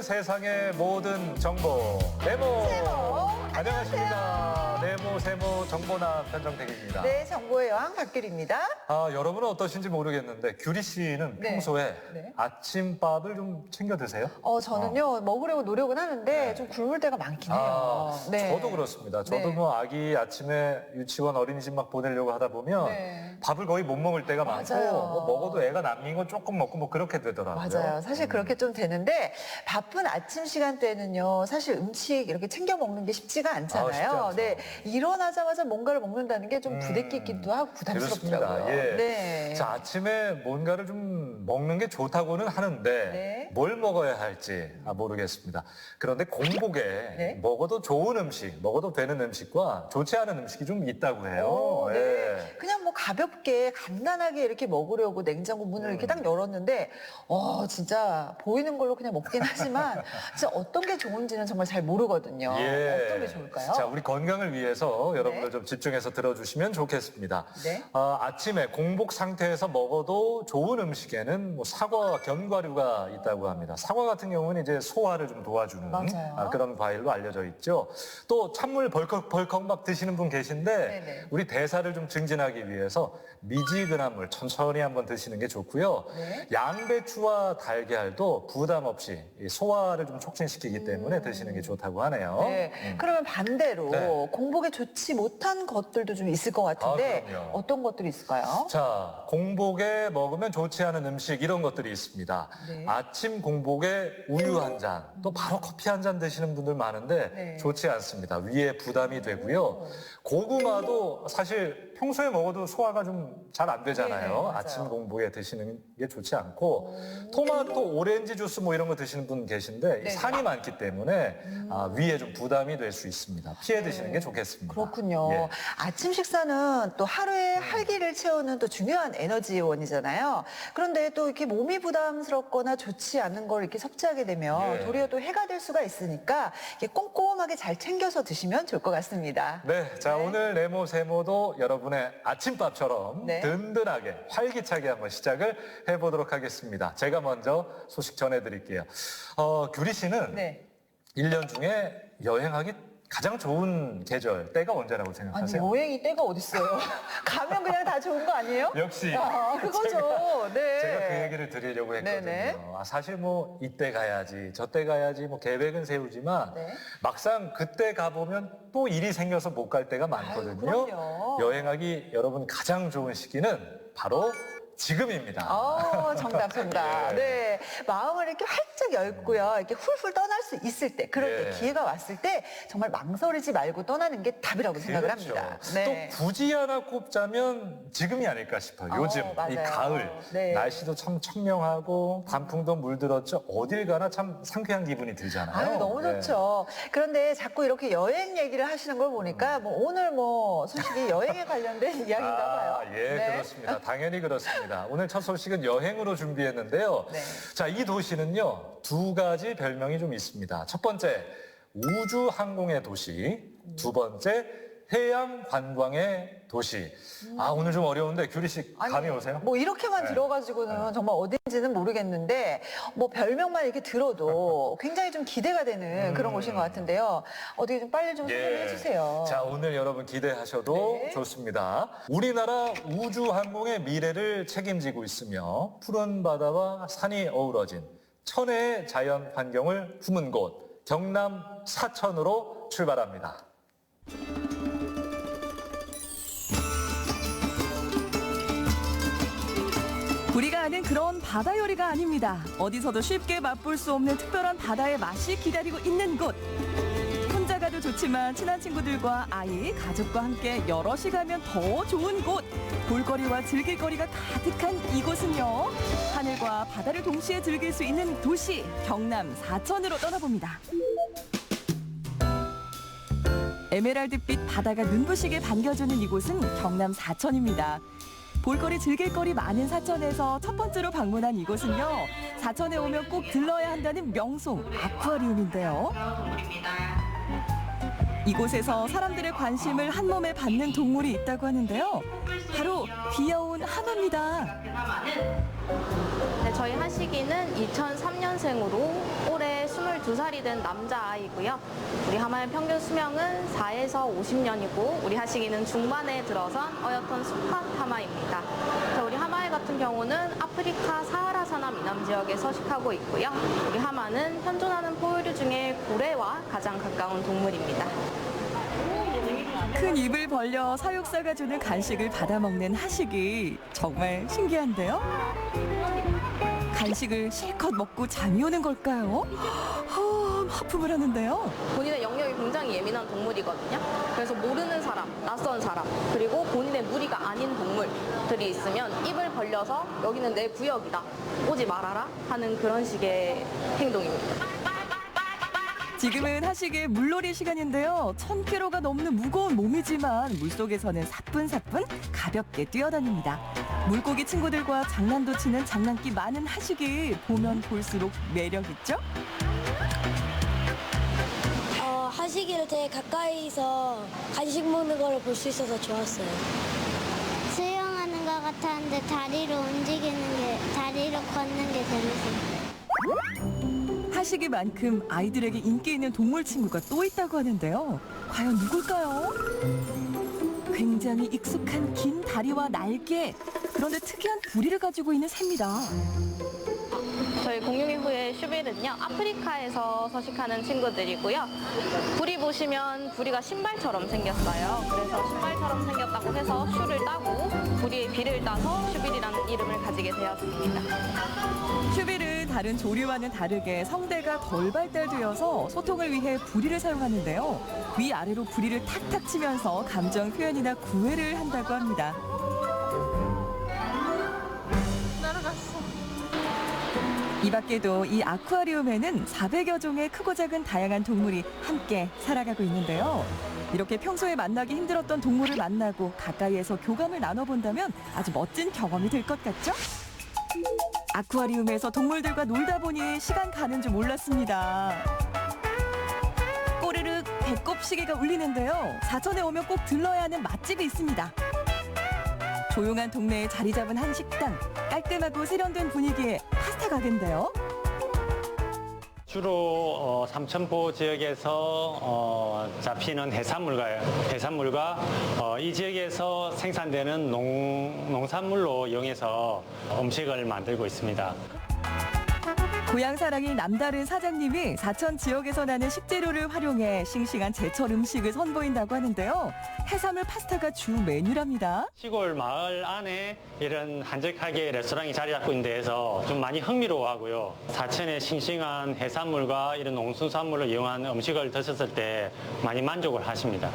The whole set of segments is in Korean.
세상의 모든 정보 네모. 안녕하십니까. 네모 세모 정보나 편정택입니다. 네, 정보의 여왕 박규리입니다. 여러분은 어떠신지 모르겠는데 규리 씨는 네. 평소에 네. 아침밥을 좀 챙겨 드세요? 저는요 먹으려고 노력은 하는데 좀 굶을 때가 많긴 해요. 네. 저도 그렇습니다. 저도 네. 뭐 아기 아침에 유치원 어린이집 막 보내려고 하다 보면 네. 밥을 거의 못 먹을 때가 많고 맞아요. 뭐 먹어도 애가 남긴 거 조금 먹고 뭐 그렇게 되더라고요. 맞아요. 사실 그렇게 좀 되는데 바쁜 아침 시간대는요 사실 음식 이렇게 챙겨 먹는 게 쉽지가 않잖아요. 쉽지 않죠. 네, 일어나자마자 뭔가를 먹는다는 게 좀 부대끼기도 하고 부담스럽더라고요. 그렇습니다. 예. 네. 자, 아침에 뭔가를 좀 먹는 게 좋다고는 하는데 네. 뭘 먹어야 할지 모르겠습니다. 그런데 공복에 네. 먹어도 좋은 음식, 먹어도 되는 음식과 좋지 않은 음식이 좀 있다고 해요. 네. 예. 그냥 뭐 가볍게 간단하게 이렇게 먹으려고 냉장고 문을 이렇게 딱 열었는데 진짜 보이는 걸로 그냥 먹긴 하지만 진짜 어떤 게 좋은지는 정말 잘 모르거든요. 예. 어떤 게 좋을까요? 자, 우리 건강을 위해서 여러분들 네. 좀 집중해서 들어주시면 좋겠습니다. 네. 아침에 공복 상태에서 먹어도 좋은 음식에는 뭐 사과와 견과류가 있다고 합니다. 사과 같은 경우는 이제 소화를 좀 도와주는 맞아요. 그런 과일로 알려져 있죠. 또 찬물 벌컥벌컥 막 드시는 분 계신데 네네. 우리 대사를 좀 증진하기 위해서 미지근한 물 천천히 한번 드시는 게 좋고요. 네. 양배추와 달걀도 부담 없이 이 소화를 좀 촉진시키기 때문에 드시는 게 좋다고 하네요. 네. 그러면 반대로 네. 공복에 좋지 못한 것들도 좀 있을 것 같은데 그럼요. 어떤 것들이 있을까요? 자, 공복에 먹으면 좋지 않은 음식 이런 것들이 있습니다. 네. 아침 공복에 우유 한 잔, 또 바로 커피 한 잔 드시는 분들 많은데 네. 좋지 않습니다. 위에 부담이 되고요. 고구마도 사실 평소에 먹어도 소화가 좀 잘 안 되잖아요. 네, 맞아요. 아침 공복에 드시는 게 좋지 않고 토마토, 오렌지 주스 뭐 이런 거 드시는 분 계신데 네. 산이 많기 때문에 위에 좀 부담이 될 수 있습니다. 피해 드시는 게 좋겠습니다. 그렇군요. 예. 아침 식사는 또 하루의 활기를 채우는 또 중요한 에너지원이잖아요. 그런데 또 이렇게 몸이 부담스럽거나 좋지 않은 걸 이렇게 섭취하게 되면 예. 도리어 또 해가 될 수가 있으니까 이렇게 꼼꼼하게 잘 챙겨서 드시면 좋을 것 같습니다. 네, 자 오늘 네모 세모도 여러분의 아침밥처럼 네. 든든하게 활기차게 한번 시작을 해보도록 하겠습니다. 제가 먼저 소식 전해드릴게요. 규리 씨는 네. 1년 중에 여행하기 가장 좋은 계절, 때가 언제라고 아니 생각하세요? 여행이 때가 어딨어요. 가면 그냥 다 좋은 거 아니에요? 역시 그거죠. 네. 제가 그 얘기를 드리려고 했거든요. 네네. 사실 뭐 이때 가야지, 저때 가야지 뭐 계획은 세우지만 네. 막상 그때 가보면 또 일이 생겨서 못 갈 때가 많거든요. 그럼요. 여행하기 여러분 가장 좋은 시기는 바로 지금입니다. 정답. 예. 네. 마음을 이렇게 활짝 열고요. 이렇게 훌훌 떠날 수 있을 때, 그럴 때 예. 기회가 왔을 때 정말 망설이지 말고 떠나는 게 답이라고 생각을 그렇죠. 합니다. 네. 또 굳이 하나 꼽자면 지금이 아닐까 싶어요. 요즘 맞아요. 이 가을 네. 날씨도 참 청명하고 단풍도 물들었죠. 어딜 가나 참 상쾌한 기분이 들잖아요. 너무 네. 좋죠. 그런데 자꾸 이렇게 여행 얘기를 하시는 걸 보니까 오늘 소식이 여행에 관련된 이야기인가 봐요. 예, 네. 그렇습니다. 당연히 그렇습니다. 오늘 첫 소식은 여행으로 준비했는데요. 네. 자, 이 도시는요, 두 가지 별명이 좀 있습니다. 첫 번째, 우주 항공의 도시. 두 번째, 해양 관광의 도시. 오늘 좀 어려운데, 규리 씨, 감이 오세요? 뭐 이렇게만 네. 들어가지고는 정말 어딘지는 모르겠는데 뭐 별명만 이렇게 들어도 굉장히 좀 기대가 되는 그런 곳인 것 같은데요. 어떻게 좀 빨리 좀 소개를 해주세요. 자, 오늘 여러분 기대하셔도 네. 좋습니다. 우리나라 우주 항공의 미래를 책임지고 있으며 푸른 바다와 산이 어우러진 천혜의 자연 환경을 품은 곳, 경남 사천으로 출발합니다. 우리가 아는 그런 바다 요리가 아닙니다. 어디서도 쉽게 맛볼 수 없는 특별한 바다의 맛이 기다리고 있는 곳. 혼자 가도 좋지만 친한 친구들과 아이, 가족과 함께 여럿이 가면 더 좋은 곳. 볼거리와 즐길거리가 가득한 이곳은요. 하늘과 바다를 동시에 즐길 수 있는 도시, 경남 사천으로 떠나봅니다. 에메랄드빛 바다가 눈부시게 반겨주는 이곳은 경남 사천입니다. 볼거리 즐길거리 많은 사천에서 첫 번째로 방문한 이곳은요. 사천에 오면 꼭 들러야 한다는 명소 아쿠아리움인데요. 이곳에서 사람들의 관심을 한몸에 받는 동물이 있다고 하는데요. 바로 귀여운 한우입니다. 네, 저희 하식이는 2003년생으로 올해 22살이 된 남자아이고요. 우리 하마의 평균 수명은 4에서 50년이고 우리 하식이는 중반에 들어선 어엿한 숙박 하마입니다. 그래서 우리 하마이 같은 경우는 아프리카 사하라 산암 이남 지역에 서식하고 있고요. 우리 하마는 현존하는 포유류 중에 고래와 가장 가까운 동물입니다. 큰 입을 벌려 사육사가 주는 간식을 받아먹는 하식이 정말 신기한데요. 간식을 실컷 먹고 잠이 오는 걸까요? 하품을 하는데요. 본인의 영역이 굉장히 예민한 동물이거든요. 그래서 모르는 사람, 낯선 사람, 그리고 본인의 무리가 아닌 동물들이 있으면 입을 벌려서 여기는 내 구역이다, 오지 말아라 하는 그런 식의 행동입니다. 지금은 하식의 물놀이 시간인데요. 1000kg가 넘는 무거운 몸이지만 물속에서는 사뿐사뿐 가볍게 뛰어다닙니다. 물고기 친구들과 장난도 치는 장난기 많은 하식이 보면 볼수록 매력있죠? 하식이를 되게 가까이서 간식 먹는 걸 볼 수 있어서 좋았어요. 수영하는 것 같았는데 다리로 걷는 게 재밌어요. 하식이만큼 아이들에게 인기 있는 동물 친구가 또 있다고 하는데요. 과연 누굴까요? 굉장히 익숙한 긴 다리와 날개. 그런데 특이한 부리를 가지고 있는 새입니다. 저희 공룡이후의 슈빌은요, 아프리카에서 서식하는 친구들이고요. 부리 보시면 부리가 신발처럼 생겼어요. 그래서 신발처럼 생겼다고 해서 슈를 따고 부리의 비를 따서 슈빌이라는 이름을 가지게 되었습니다. 슈빌은 다른 조류와는 다르게 성대가 덜 발달되어서 소통을 위해 부리를 사용하는데요. 위아래로 부리를 탁탁 치면서 감정 표현이나 구애를 한다고 합니다. 이 밖에도 이 아쿠아리움에는 400여 종의 크고 작은 다양한 동물이 함께 살아가고 있는데요. 이렇게 평소에 만나기 힘들었던 동물을 만나고 가까이에서 교감을 나눠본다면 아주 멋진 경험이 될 것 같죠? 아쿠아리움에서 동물들과 놀다 보니 시간 가는 줄 몰랐습니다. 꼬르륵 배꼽 시계가 울리는데요. 사천에 오면 꼭 들러야 하는 맛집이 있습니다. 조용한 동네에 자리 잡은 한 식당. 깔끔하고 세련된 분위기의 파스타 가게인데요. 주로 삼천포 지역에서 잡히는 해산물과 이 지역에서 생산되는 농산물로 이용해서 음식을 만들고 있습니다. 고향 사랑이 남다른 사장님이 사천 지역에서 나는 식재료를 활용해 싱싱한 제철 음식을 선보인다고 하는데요. 해산물 파스타가 주 메뉴랍니다. 시골 마을 안에 이런 한적하게 레스토랑이 자리 잡고 있는 데에서 좀 많이 흥미로워하고요. 사천의 싱싱한 해산물과 이런 농수산물을 이용한 음식을 드셨을 때 많이 만족을 하십니다.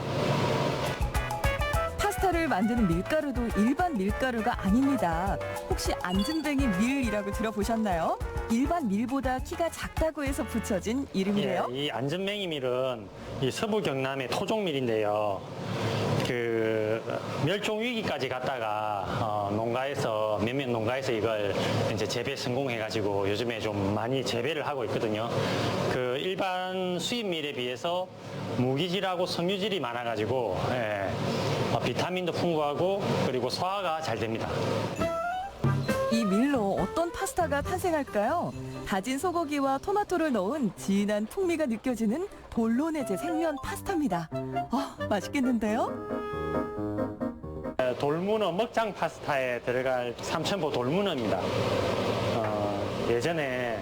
파스타를 만드는 밀가루도 일반 밀가루가 아닙니다. 혹시 안진뱅이 밀이라고 들어보셨나요? 일반 밀보다 키가 작다고 해서 붙여진 이름이래요. 이 안전맹이 밀은 이 서부 경남의 토종밀인데요. 그 멸종 위기까지 갔다가 몇몇 농가에서 이걸 이제 재배 성공해가지고 요즘에 좀 많이 재배를 하고 있거든요. 그 일반 수입 밀에 비해서 무기질하고 섬유질이 많아가지고 비타민도 풍부하고 그리고 소화가 잘 됩니다. 이 밀로 어떤 파스타가 탄생할까요? 다진 소고기와 토마토를 넣은 진한 풍미가 느껴지는 볼로네제 생면 파스타입니다. 맛있겠는데요? 돌문어 먹장 파스타에 들어갈 삼천포 돌문어입니다. 예전에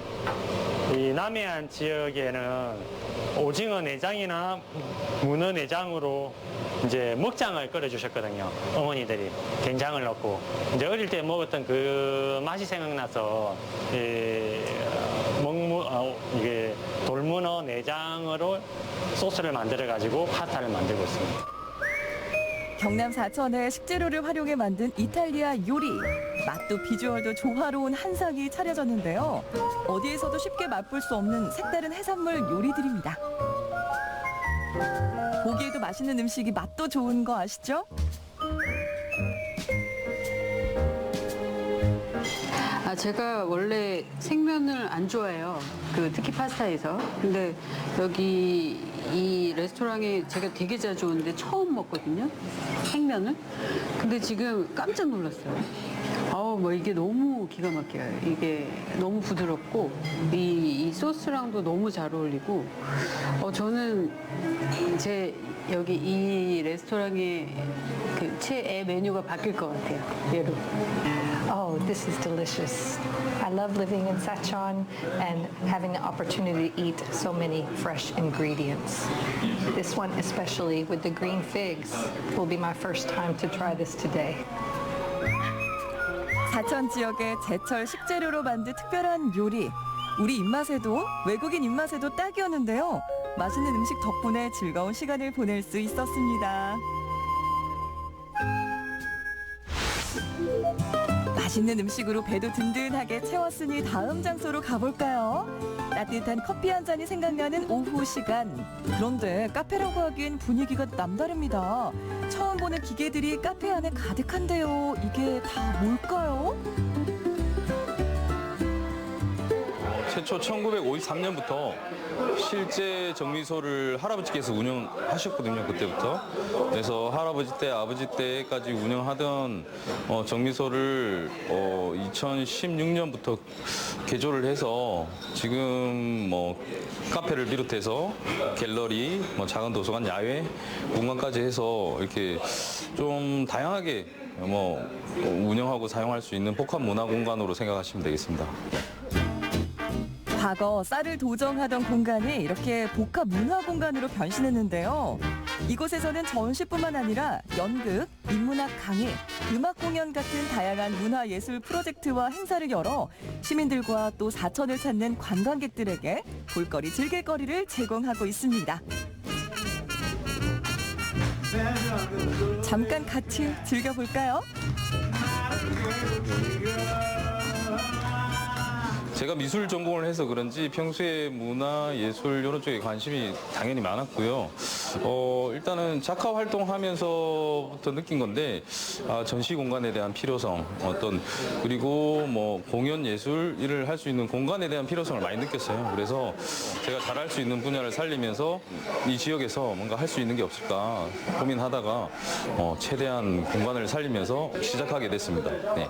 이 남해안 지역에는 오징어 내장이나 문어 내장으로 이제 먹장을 끓여주셨거든요. 어머니들이 된장을 넣고 이제 어릴 때 먹었던 그 맛이 생각나서 이게 돌문어 내장으로 소스를 만들어 가지고 파스타를 만들고 있습니다. 경남 사천의 식재료를 활용해 만든 이탈리아 요리. 맛도 비주얼도 조화로운 한상이 차려졌는데요. 어디에서도 쉽게 맛볼 수 없는 색다른 해산물 요리들입니다. 보기에도 맛있는 음식이 맛도 좋은 거 아시죠? 제가 원래 생면을 안 좋아해요. 특히 파스타에서. 근데 여기 이 레스토랑에 제가 되게 자주 오는데 처음 먹거든요. 생면을. 근데 지금 깜짝 놀랐어요. 뭐 이게 너무 기가 막혀요. 이게 너무 부드럽고 이 소스랑도 너무 잘 어울리고 저는 제 여기 이 레스토랑의 그 최애 메뉴가 바뀔 것 같아요. 얘로. Oh, this is delicious. I love living in Sachon and having the opportunity to eat so many fresh ingredients. This one, especially with the green figs, will be my first time to try this today. 사천 지역의 제철 식재료로 만든 특별한 요리. 우리 입맛에도 외국인 입맛에도 딱이었는데요. 맛있는 음식 덕분에 즐거운 시간을 보낼 수 있었습니다. 맛있는 음식으로 배도 든든하게 채웠으니 다음 장소로 가볼까요? 따뜻한 커피 한 잔이 생각나는 오후 시간. 그런데 카페라고 하기엔 분위기가 남다릅니다. 처음 보는 기계들이 카페 안에 가득한데요. 이게 다 뭘까요? 최초 1953년부터 실제 정미소를 할아버지께서 운영하셨거든요. 그때부터. 그래서 할아버지 때, 아버지 때까지 운영하던 정미소를 2016년부터 개조를 해서 지금 카페를 비롯해서 갤러리, 작은 도서관, 야외 공간까지 해서 이렇게 좀 다양하게 운영하고 사용할 수 있는 복합 문화 공간으로 생각하시면 되겠습니다. 과거 쌀을 도정하던 공간이 이렇게 복합 문화 공간으로 변신했는데요. 이곳에서는 전시뿐만 아니라 연극, 인문학 강의, 음악 공연 같은 다양한 문화예술 프로젝트와 행사를 열어 시민들과 또 사천을 찾는 관광객들에게 볼거리, 즐길거리를 제공하고 있습니다. 잠깐 같이 즐겨볼까요? 제가 미술 전공을 해서 그런지 평소에 문화, 예술 이런 쪽에 관심이 당연히 많았고요. 일단은 작가 활동하면서부터 느낀 건데 전시 공간에 대한 필요성, 그리고 공연 예술 일을 할 수 있는 공간에 대한 필요성을 많이 느꼈어요. 그래서 제가 잘할 수 있는 분야를 살리면서 이 지역에서 뭔가 할 수 있는 게 없을까 고민하다가 최대한 공간을 살리면서 시작하게 됐습니다. 네.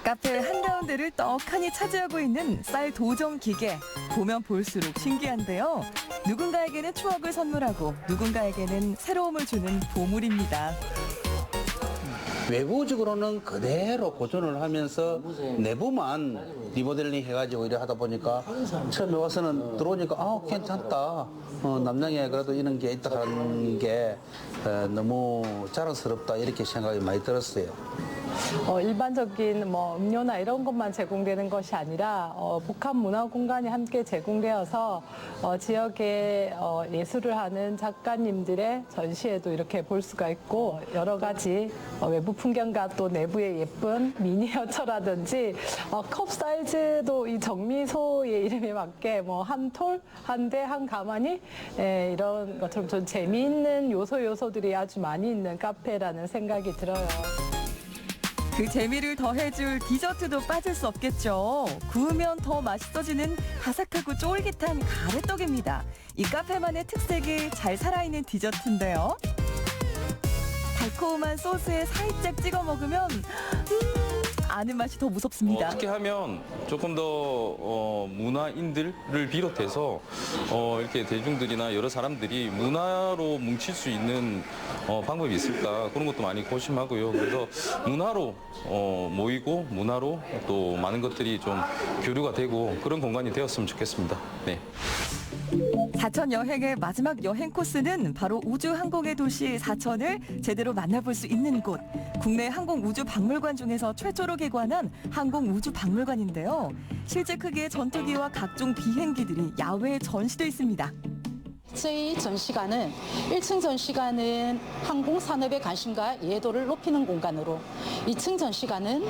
카페 한가운데를 떡하니 차지하고 있는 쌀 도정 기계. 보면 볼수록 신기한데요. 누군가에게는 추억을 선물하고 누군가에게는 새로움을 주는 보물입니다. 외부적으로는 그대로 보존을 하면서 내부만 리모델링 해가지고 이래 하다 보니까 처음에 와서는 들어오니까 괜찮다. 남양에 그래도 이런 게 있다 하는 게 너무 자랑스럽다 이렇게 생각이 많이 들었어요. 일반적인 음료나 이런 것만 제공되는 것이 아니라 복합 문화 공간이 함께 제공되어서 지역의 예술을 하는 작가님들의 전시회도 이렇게 볼 수가 있고 여러 가지 외부 풍경과 또 내부의 예쁜 미니어처라든지 컵 사이즈도 이 정미소의 이름에 맞게 한 톨, 한 대, 한 가마니 이런 것처럼 좀 재미있는 요소들이 아주 많이 있는 카페라는 생각이 들어요. 그 재미를 더해줄 디저트도 빠질 수 없겠죠. 구우면 더 맛있어지는 바삭하고 쫄깃한 가래떡입니다. 이 카페만의 특색이 잘 살아있는 디저트인데요. 달콤한 소스에 살짝 찍어 먹으면 아는 맛이 더 무섭습니다. 어떻게 하면 조금 더 문화인들을 비롯해서 이렇게 대중들이나 여러 사람들이 문화로 뭉칠 수 있는 방법이 있을까 그런 것도 많이 고심하고요. 그래서 문화로 모이고 문화로 또 많은 것들이 좀 교류가 되고 그런 공간이 되었으면 좋겠습니다. 네. 사천 여행의 마지막 여행 코스는 바로 우주항공의 도시 사천을 제대로 만나볼 수 있는 곳. 국내 항공우주박물관 중에서 최초로 개관한 항공우주박물관인데요. 실제 크기의 전투기와 각종 비행기들이 야외에 전시돼 있습니다. 저희 전시관은 1층 전시관은 항공산업의 관심과 이해도를 높이는 공간으로 2층 전시관은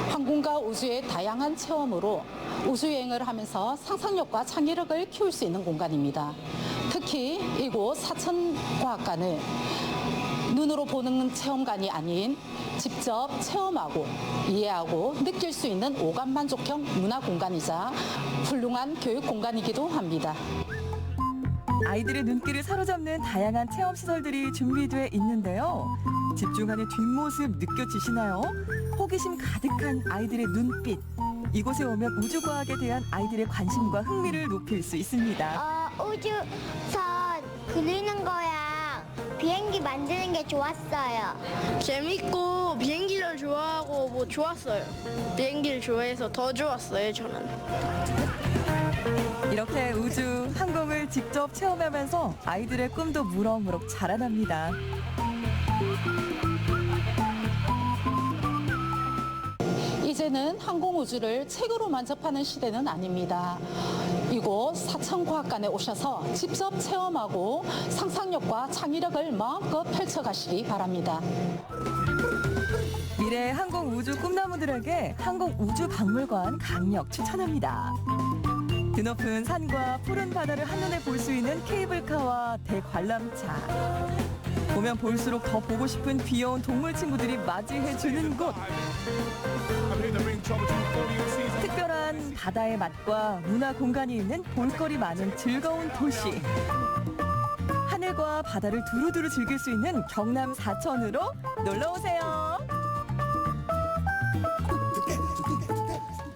항공과 우주의 다양한 체험으로 우주여행을 하면서 상상력과 창의력을 키울 수 있는 공간입니다. 특히 이곳 사천과학관은 눈으로 보는 체험관이 아닌 직접 체험하고 이해하고 느낄 수 있는 오감만족형 문화 공간이자 훌륭한 교육 공간이기도 합니다. 아이들의 눈길을 사로잡는 다양한 체험 시설들이 준비돼 있는데요. 집중하는 뒷모습 느껴지시나요? 호기심 가득한 아이들의 눈빛. 이곳에 오면 우주과학에 대한 아이들의 관심과 흥미를 높일 수 있습니다. 우주선 그리는 거야. 비행기 만드는 게 좋았어요. 재밌고 비행기를 좋아하고 뭐 좋았어요. 비행기를 좋아해서 더 좋았어요, 저는. 이렇게 우주, 항공을 직접 체험하면서 아이들의 꿈도 무럭무럭 자라납니다. 이제는 항공우주를 책으로만 접하는 시대는 아닙니다. 이곳 사천과학관에 오셔서 직접 체험하고 상상력과 창의력을 마음껏 펼쳐가시기 바랍니다. 미래 항공우주 꿈나무들에게 항공우주박물관 강력 추천합니다. 드높은 산과 푸른 바다를 한눈에 볼 수 있는 케이블카와 대관람차. 보면 볼수록 더 보고 싶은 귀여운 동물 친구들이 맞이해주는 곳. 특별한 바다의 맛과 문화 공간이 있는 볼거리 많은 즐거운 도시. 하늘과 바다를 두루두루 즐길 수 있는 경남 사천으로 놀러오세요.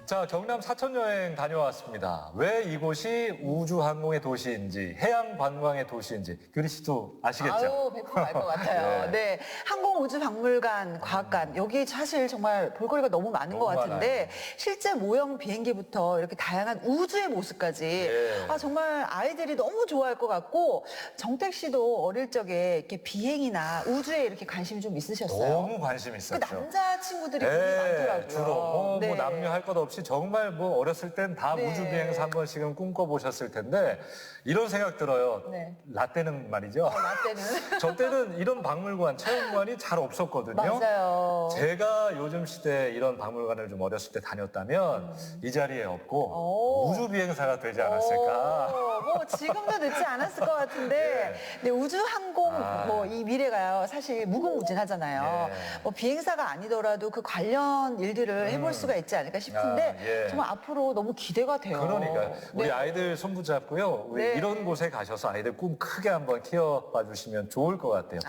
자, 경남 사천 여행 다녀왔습니다. 왜 이곳이 우주항공의 도시인지, 해양관광의 도시인지 규리 씨도 아시겠죠? 아유, 100% 알 것 같아요. 네. 항공우주박물관, 과학관, 여기 사실 정말 볼거리가 너무 많은 것 같은데, 실제 모형 비행기부터 이렇게 다양한 우주의 모습까지, 정말 아이들이 너무 좋아할 것 같고, 정택 씨도 어릴 적에 이렇게 비행이나 우주에 이렇게 관심이 좀 있으셨어요? 너무 관심 있었죠. 그 남자 친구들이 굉장히 많더라고요. 주로 뭐 남녀 할 것 없이 정말 뭐 어렸을 땐 다 우주 비행사 한 번씩은 꿈꿔보셨을 텐데 이런 생각 들어요. 라떼는 말이죠. 라떼는. 저 때는 이런 박물관, 체험관이 잘 없었거든요. 맞아요. 제가 요즘 시대에 이런 박물관을 좀 어렸을 때 다녔다면 이 자리에 없고 우주 비행사가 되지 않았을까. 뭐 지금도 늦지 않았을 것 같은데 근데 우주항공 뭐 이 미래가요 사실 무궁무진하잖아요. 뭐 비행사가 아니더라도 그 관련 일들을 해볼 수가 있지 않을까 싶은데 정말 앞으로 너무 기대가 돼요. 그러니까요. 우리 아이들 손붙잡고요. 우리 이런 곳에 가셔서 아이들 꿈 크게 한번 키워봐 주시면 좋을 것 같아요.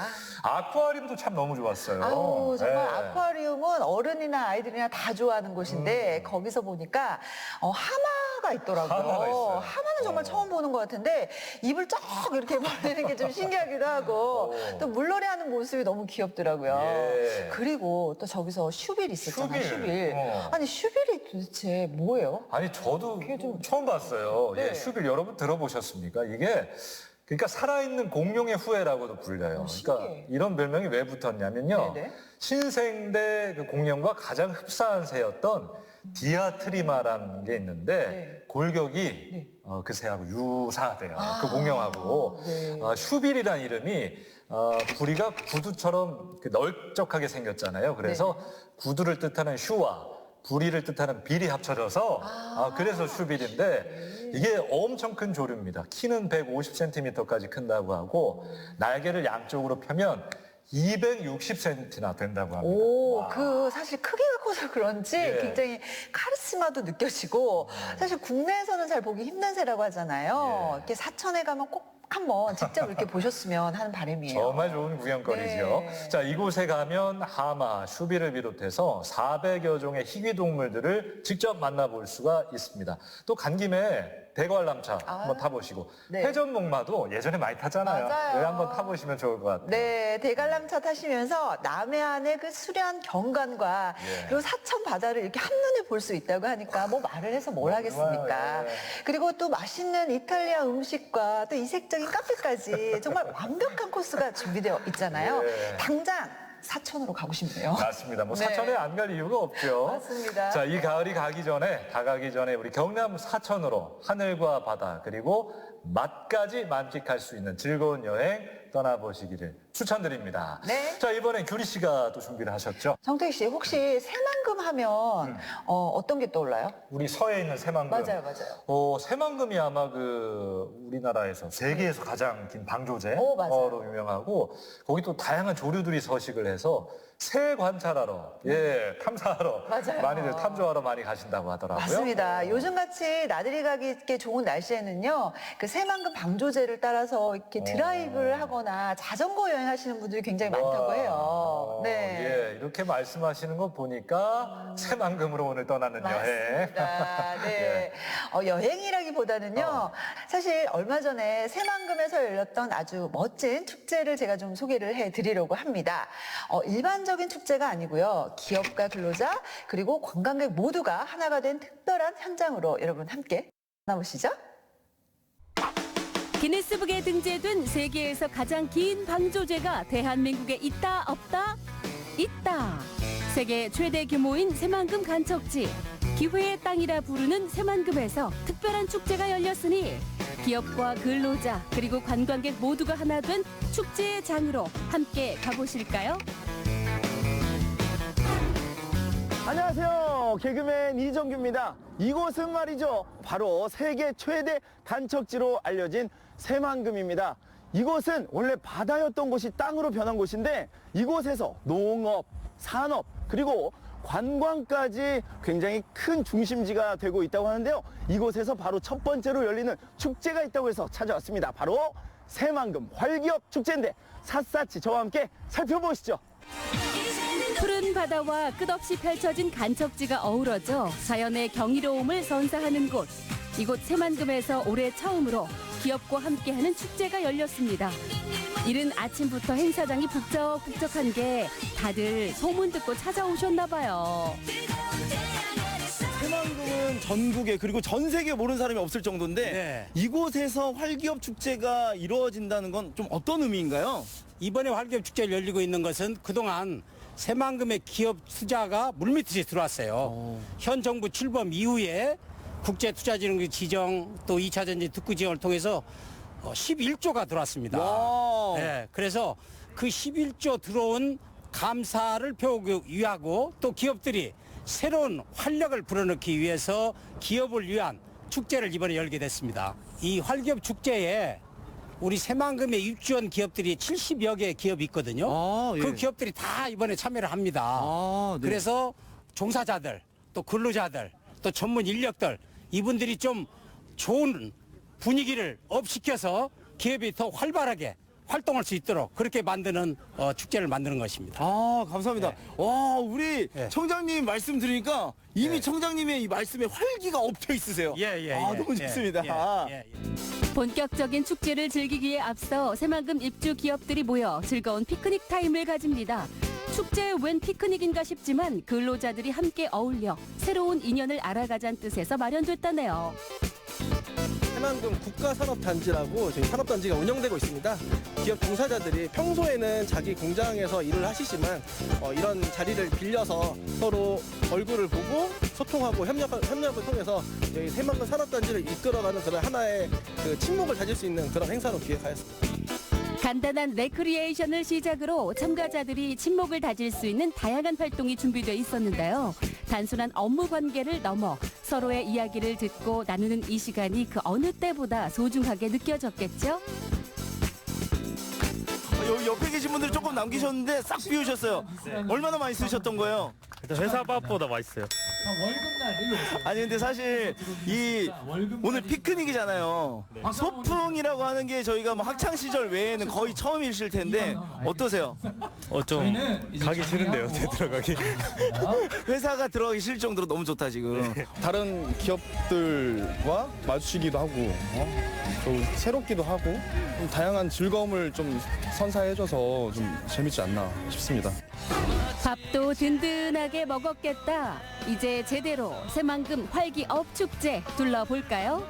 아쿠아리움도 참 너무 좋았어요. 아우, 정말 아쿠아리움은 어른이나 아이들이나 다 좋아하는 곳인데 거기서 보니까 하마가 있더라고요. 하마가 있어요. 하마는 정말 처음 보는 것 같은데 입을 쩍 이렇게 벌리는 게 좀 신기하기도 하고 또 물놀이 하는 모습이 너무 귀엽더라고요. 그리고 또 저기서 슈빌 있었잖아요. 슈빌. 아니 슈빌이 도대체 뭐예요? 아니 저도 처음 봤어요. 슈빌 여러분 들어보셨습니까? 이게 그러니까 살아있는 공룡의 후예라고도 불려요. 그러니까 이런 별명이 왜 붙었냐면요. 신생대 그 공룡과 가장 흡사한 새였던 디아트리마라는 게 있는데 골격이 그 새하고 유사하대요. 그 공룡하고. 슈빌이라는 이름이 부리가 구두처럼 넓적하게 생겼잖아요. 그래서 구두를 뜻하는 슈와 부리를 뜻하는 빌이 합쳐져서 그래서 슈빌인데 이게 엄청 큰 조류입니다. 키는 150cm까지 큰다고 하고 날개를 양쪽으로 펴면 260cm나 된다고 합니다. 오, 그 사실 크기가 커서 그런지 굉장히 카리스마도 느껴지고 사실 국내에서는 잘 보기 힘든 새라고 하잖아요. 이렇게 사천에 가면 꼭 한번 직접 이렇게 보셨으면 하는 바람이에요. 정말 좋은 구경거리죠. 자, 이곳에 가면 하마, 슈비를 비롯해서 400여 종의 희귀동물들을 직접 만나볼 수가 있습니다. 또 간 김에 대관람차 한번 타보시고 회전목마도 예전에 많이 탔잖아요. 맞아요. 한번 타보시면 좋을 것 같아요. 네, 대관람차 타시면서 남해안의 그 수려한 경관과 그리고 사천 바다를 이렇게 한눈에 볼 수 있다고 하니까 뭐 말을 해서 뭘 하겠습니까? 그리고 또 맛있는 이탈리아 음식과 또 이색적인 카페까지 정말 완벽한 코스가 준비되어 있잖아요. 당장 사천으로 가고 싶네요. 맞습니다. 뭐 사천에 안 갈 이유가 없죠. 맞습니다. 자, 이 가을이 다가기 전에 우리 경남 사천으로 하늘과 바다 그리고 맛까지 만끽할 수 있는 즐거운 여행 떠나보시기를 추천드립니다. 네. 자, 이번엔 규리 씨가 또 준비를 하셨죠? 정택 씨, 혹시 새만금 하면 어떤 게 떠올라요? 우리 서해 있는 새만금. 맞아요, 맞아요. 새만금이 아마 우리나라에서 세계에서 가장 긴 방조제로 맞아요. 유명하고 거기 또 다양한 조류들이 서식을 해서 새 관찰하러, 탐사하러 맞아요. 많이들 탐조하러 많이 가신다고 하더라고요. 맞습니다. 요즘같이 나들이 가기 좋은 날씨에는요, 그 새만금 방조제를 따라서 이렇게 드라이브를 하거나 자전거 여행하시는 분들이 굉장히 많다고 해요. 네. 이렇게 말씀하시는 거 보니까 새만금으로 오늘 떠나는 여행. 맞습니다. 네. 여행이라기보다는요, 사실 얼마 전에 새만금에서 열렸던 아주 멋진 축제를 제가 좀 소개를 해드리려고 합니다. 일반적인 축제가 아니고요, 기업과 근로자 그리고 관광객 모두가 하나가 된 특별한 현장으로 여러분 함께 만나보시죠. 기네스북에 등재된 세계에서 가장 긴 방조제가 대한민국에 있다 없다? 있다. 세계 최대 규모인 새만금 간척지. 기회의 땅이라 부르는 새만금에서 특별한 축제가 열렸으니 기업과 근로자 그리고 관광객 모두가 하나 된 축제의 장으로 함께 가보실까요? 안녕하세요. 개그맨 이정규입니다. 이곳은 말이죠, 바로 세계 최대 간척지로 알려진 새만금입니다. 이곳은 원래 바다였던 곳이 땅으로 변한 곳인데 이곳에서 농업, 산업 그리고 관광까지 굉장히 큰 중심지가 되고 있다고 하는데요. 이곳에서 바로 첫 번째로 열리는 축제가 있다고 해서 찾아왔습니다. 바로 새만금 활기업 축제인데 샅샅이 저와 함께 살펴보시죠. 푸른 바다와 끝없이 펼쳐진 간척지가 어우러져 자연의 경이로움을 선사하는 곳. 이곳 새만금에서 올해 처음으로 기업과 함께하는 축제가 열렸습니다. 이른 아침부터 행사장이 북적북적한 게 다들 소문 듣고 찾아오셨나 봐요. 새만금은 전국에 그리고 전 세계에 모르는 사람이 없을 정도인데 이곳에서 활기업 축제가 이루어진다는 건 좀 어떤 의미인가요? 이번에 활기업 축제를 열리고 있는 것은 그동안 새만금의 기업 투자가 물밑이 들어왔어요. 현 정부 출범 이후에 국제투자진흥 지정 또 2차 전지 특구 지원을 통해서 11조가 들어왔습니다. 네, 그래서 그 11조 들어온 감사를 표하기 위하고 또 기업들이 새로운 활력을 불어넣기 위해서 기업을 위한 축제를 이번에 열게 됐습니다. 이 활기업 축제에 우리 새만금에 입주한 기업들이 70여 개의 기업이 있거든요. 그 기업들이 다 이번에 참여를 합니다. 그래서 종사자들, 또 근로자들, 또 전문 인력들 이분들이 좀 좋은 분위기를 업시켜서 기업이 더 활발하게 활동할 수 있도록 그렇게 만드는 축제를 만드는 것입니다. 감사합니다. 와, 우리 청장님 말씀 들으니까 이미 청장님의 이 말씀에 활기가 업혀 있으세요. 너무 좋습니다. 본격적인 축제를 즐기기에 앞서 새만금 입주 기업들이 모여 즐거운 피크닉 타임을 가집니다. 축제에 웬 피크닉인가 싶지만 근로자들이 함께 어울려 새로운 인연을 알아가자는 뜻에서 마련됐다네요. 새만금 국가산업단지라고 저희 산업단지가 운영되고 있습니다. 기업 종사자들이 평소에는 자기 공장에서 일을 하시지만 이런 자리를 빌려서 서로 얼굴을 보고 소통하고 협력을 통해서 저희 새만금 산업단지를 이끌어가는 그런 하나의 그 친목을 다질 수 있는 그런 행사로 기획하였습니다. 간단한 레크리에이션을 시작으로 참가자들이 친목을 다질 수 있는 다양한 활동이 준비되어 있었는데요. 단순한 업무 관계를 넘어 서로의 이야기를 듣고 나누는 이 시간이 그 어느 때보다 소중하게 느껴졌겠죠? 여기 옆에 계신 분들 조금 남기셨는데 싹 비우셨어요. 얼마나 많이 쓰셨던 거예요? 회사 밥보다 맛있어요. 아니 근데 사실 이 오늘 피크닉이잖아요. 소풍이라고 하는 게 저희가 뭐 학창 시절 외에는 거의 처음이실 텐데 어떠세요? 좀 가기 싫은데요, 들어가기. 회사가 들어가기 싫을 정도로 너무 좋다 지금. 다른 기업들과 마주치기도 하고 좀 새롭기도 하고 좀 다양한 즐거움을 좀 선사해줘서 좀 재밌지 않나 싶습니다. 밥도 든든하게 먹었겠다. 이제 제대로 새만금 활기업 축제 둘러볼까요?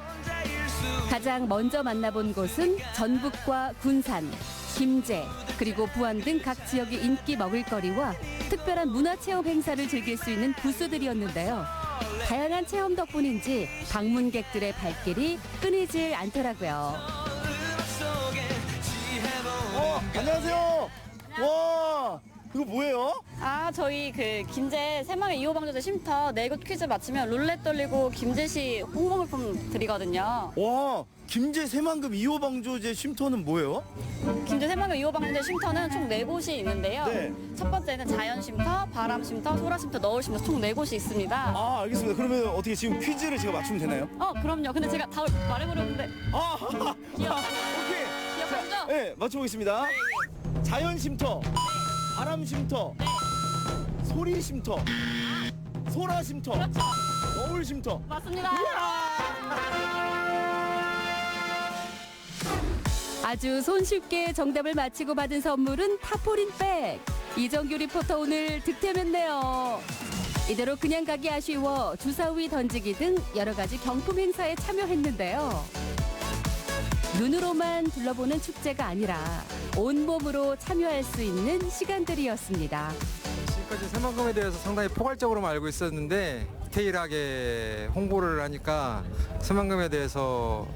가장 먼저 만나본 곳은 전북과 군산, 김제, 그리고 부안 등 각 지역의 인기 먹을거리와 특별한 문화체험 행사를 즐길 수 있는 부스들이었는데요. 다양한 체험 덕분인지 방문객들의 발길이 끊이질 않더라고요. 안녕하세요. 와, 이거 뭐예요? 아, 저희 그 김제 새마을 2호 방조제 쉼터 4곳 퀴즈 맞추면 룰렛 돌리고 김제시 홍보물품 드리거든요. 와, 김제 새만금 2호 방조제 쉼터는 뭐예요? 김제 새마을 2호 방조제 쉼터는 총 4곳이 있는데요. 네. 첫 번째는 자연 쉼터, 바람 쉼터, 소라 쉼터, 너울 쉼터 총 4곳이 있습니다. 아, 알겠습니다. 그러면 어떻게 지금 퀴즈를 제가 맞추면 되나요? 그럼요. 근데 제가 다 말해버렸는데. 오케이. 기억하시죠? 네, 맞춰보겠습니다. 자연 쉼터, 바람 쉼터, 소리 쉼터, 소라 쉼터, 너울 쉼터. 맞습니다. 아주 손쉽게 정답을 맞히고 받은 선물은 타포린 백. 이정규 리포터 오늘 득템했네요. 이대로 그냥 가기 아쉬워 주사위 던지기 등 여러 가지 경품 행사에 참여했는데요. 눈으로만 둘러보는 축제가 아니라 온몸으로 참여할 수 있는 시간들이었습니다. 지금까지 새만금에 대해서 상당히 포괄적으로만 알고 있었는데 디테일하게 홍보를 하니까 새만금에 대해서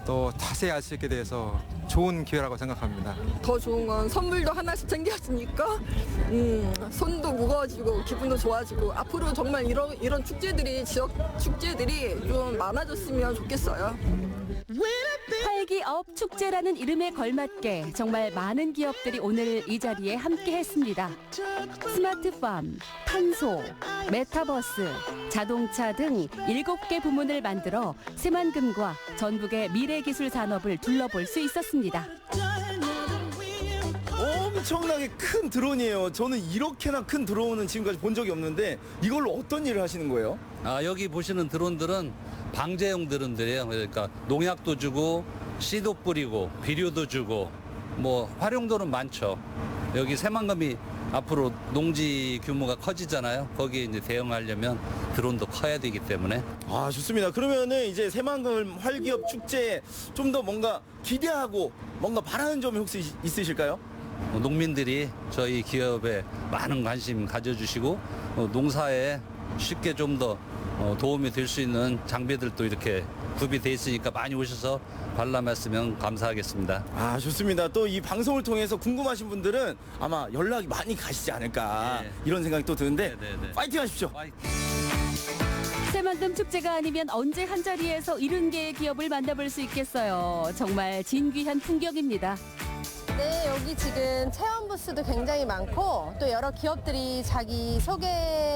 또 자세히 알 수 있게 돼서 좋은 기회라고 생각합니다. 더 좋은 건 선물도 하나씩 챙겼으니까 손도 무거워지고 기분도 좋아지고 앞으로 정말 이런 축제들이 지역 축제들이 좀 많아졌으면 좋겠어요. 활기업 축제라는 이름에 걸맞게 정말 많은 기업들이 오늘 이 자리에 함께했습니다. 스마트팜, 탄소, 메타버스, 자동차 등 7개 부문을 만들어 새만금과 전북의 미래기술 산업을 둘러볼 수 있었습니다. 엄청나게 큰 드론이에요. 저는 이렇게나 큰 드론은 지금까지 본 적이 없는데 이걸로 어떤 일을 하시는 거예요? 여기 보시는 드론들은 방제용 드론들이에요. 그러니까 농약도 주고 씨도 뿌리고 비료도 주고 뭐 활용도는 많죠. 여기 새만금이 앞으로 농지 규모가 커지잖아요. 거기에 이제 대응하려면 드론도 커야 되기 때문에. 아, 좋습니다. 그러면은 이제 새만금 활기업 축제에 좀 더 뭔가 기대하고 뭔가 바라는 점이 혹시 있으실까요? 농민들이 저희 기업에 많은 관심 가져주시고 농사에 쉽게 좀 더 도움이 될 수 있는 장비들도 이렇게 구비돼 있으니까 많이 오셔서 관람했으면 감사하겠습니다. 아, 좋습니다. 또 이 방송을 통해서 궁금하신 분들은 아마 연락이 많이 가시지 않을까 이런 생각이 또 드는데 파이팅 하십시오. 새만금 축제가 아니면 언제 한자리에서 70개의 기업을 만나볼 수 있겠어요. 정말 진귀한 풍경입니다. 네, 여기 지금 체험 부스도 굉장히 많고 또 여러 기업들이 자기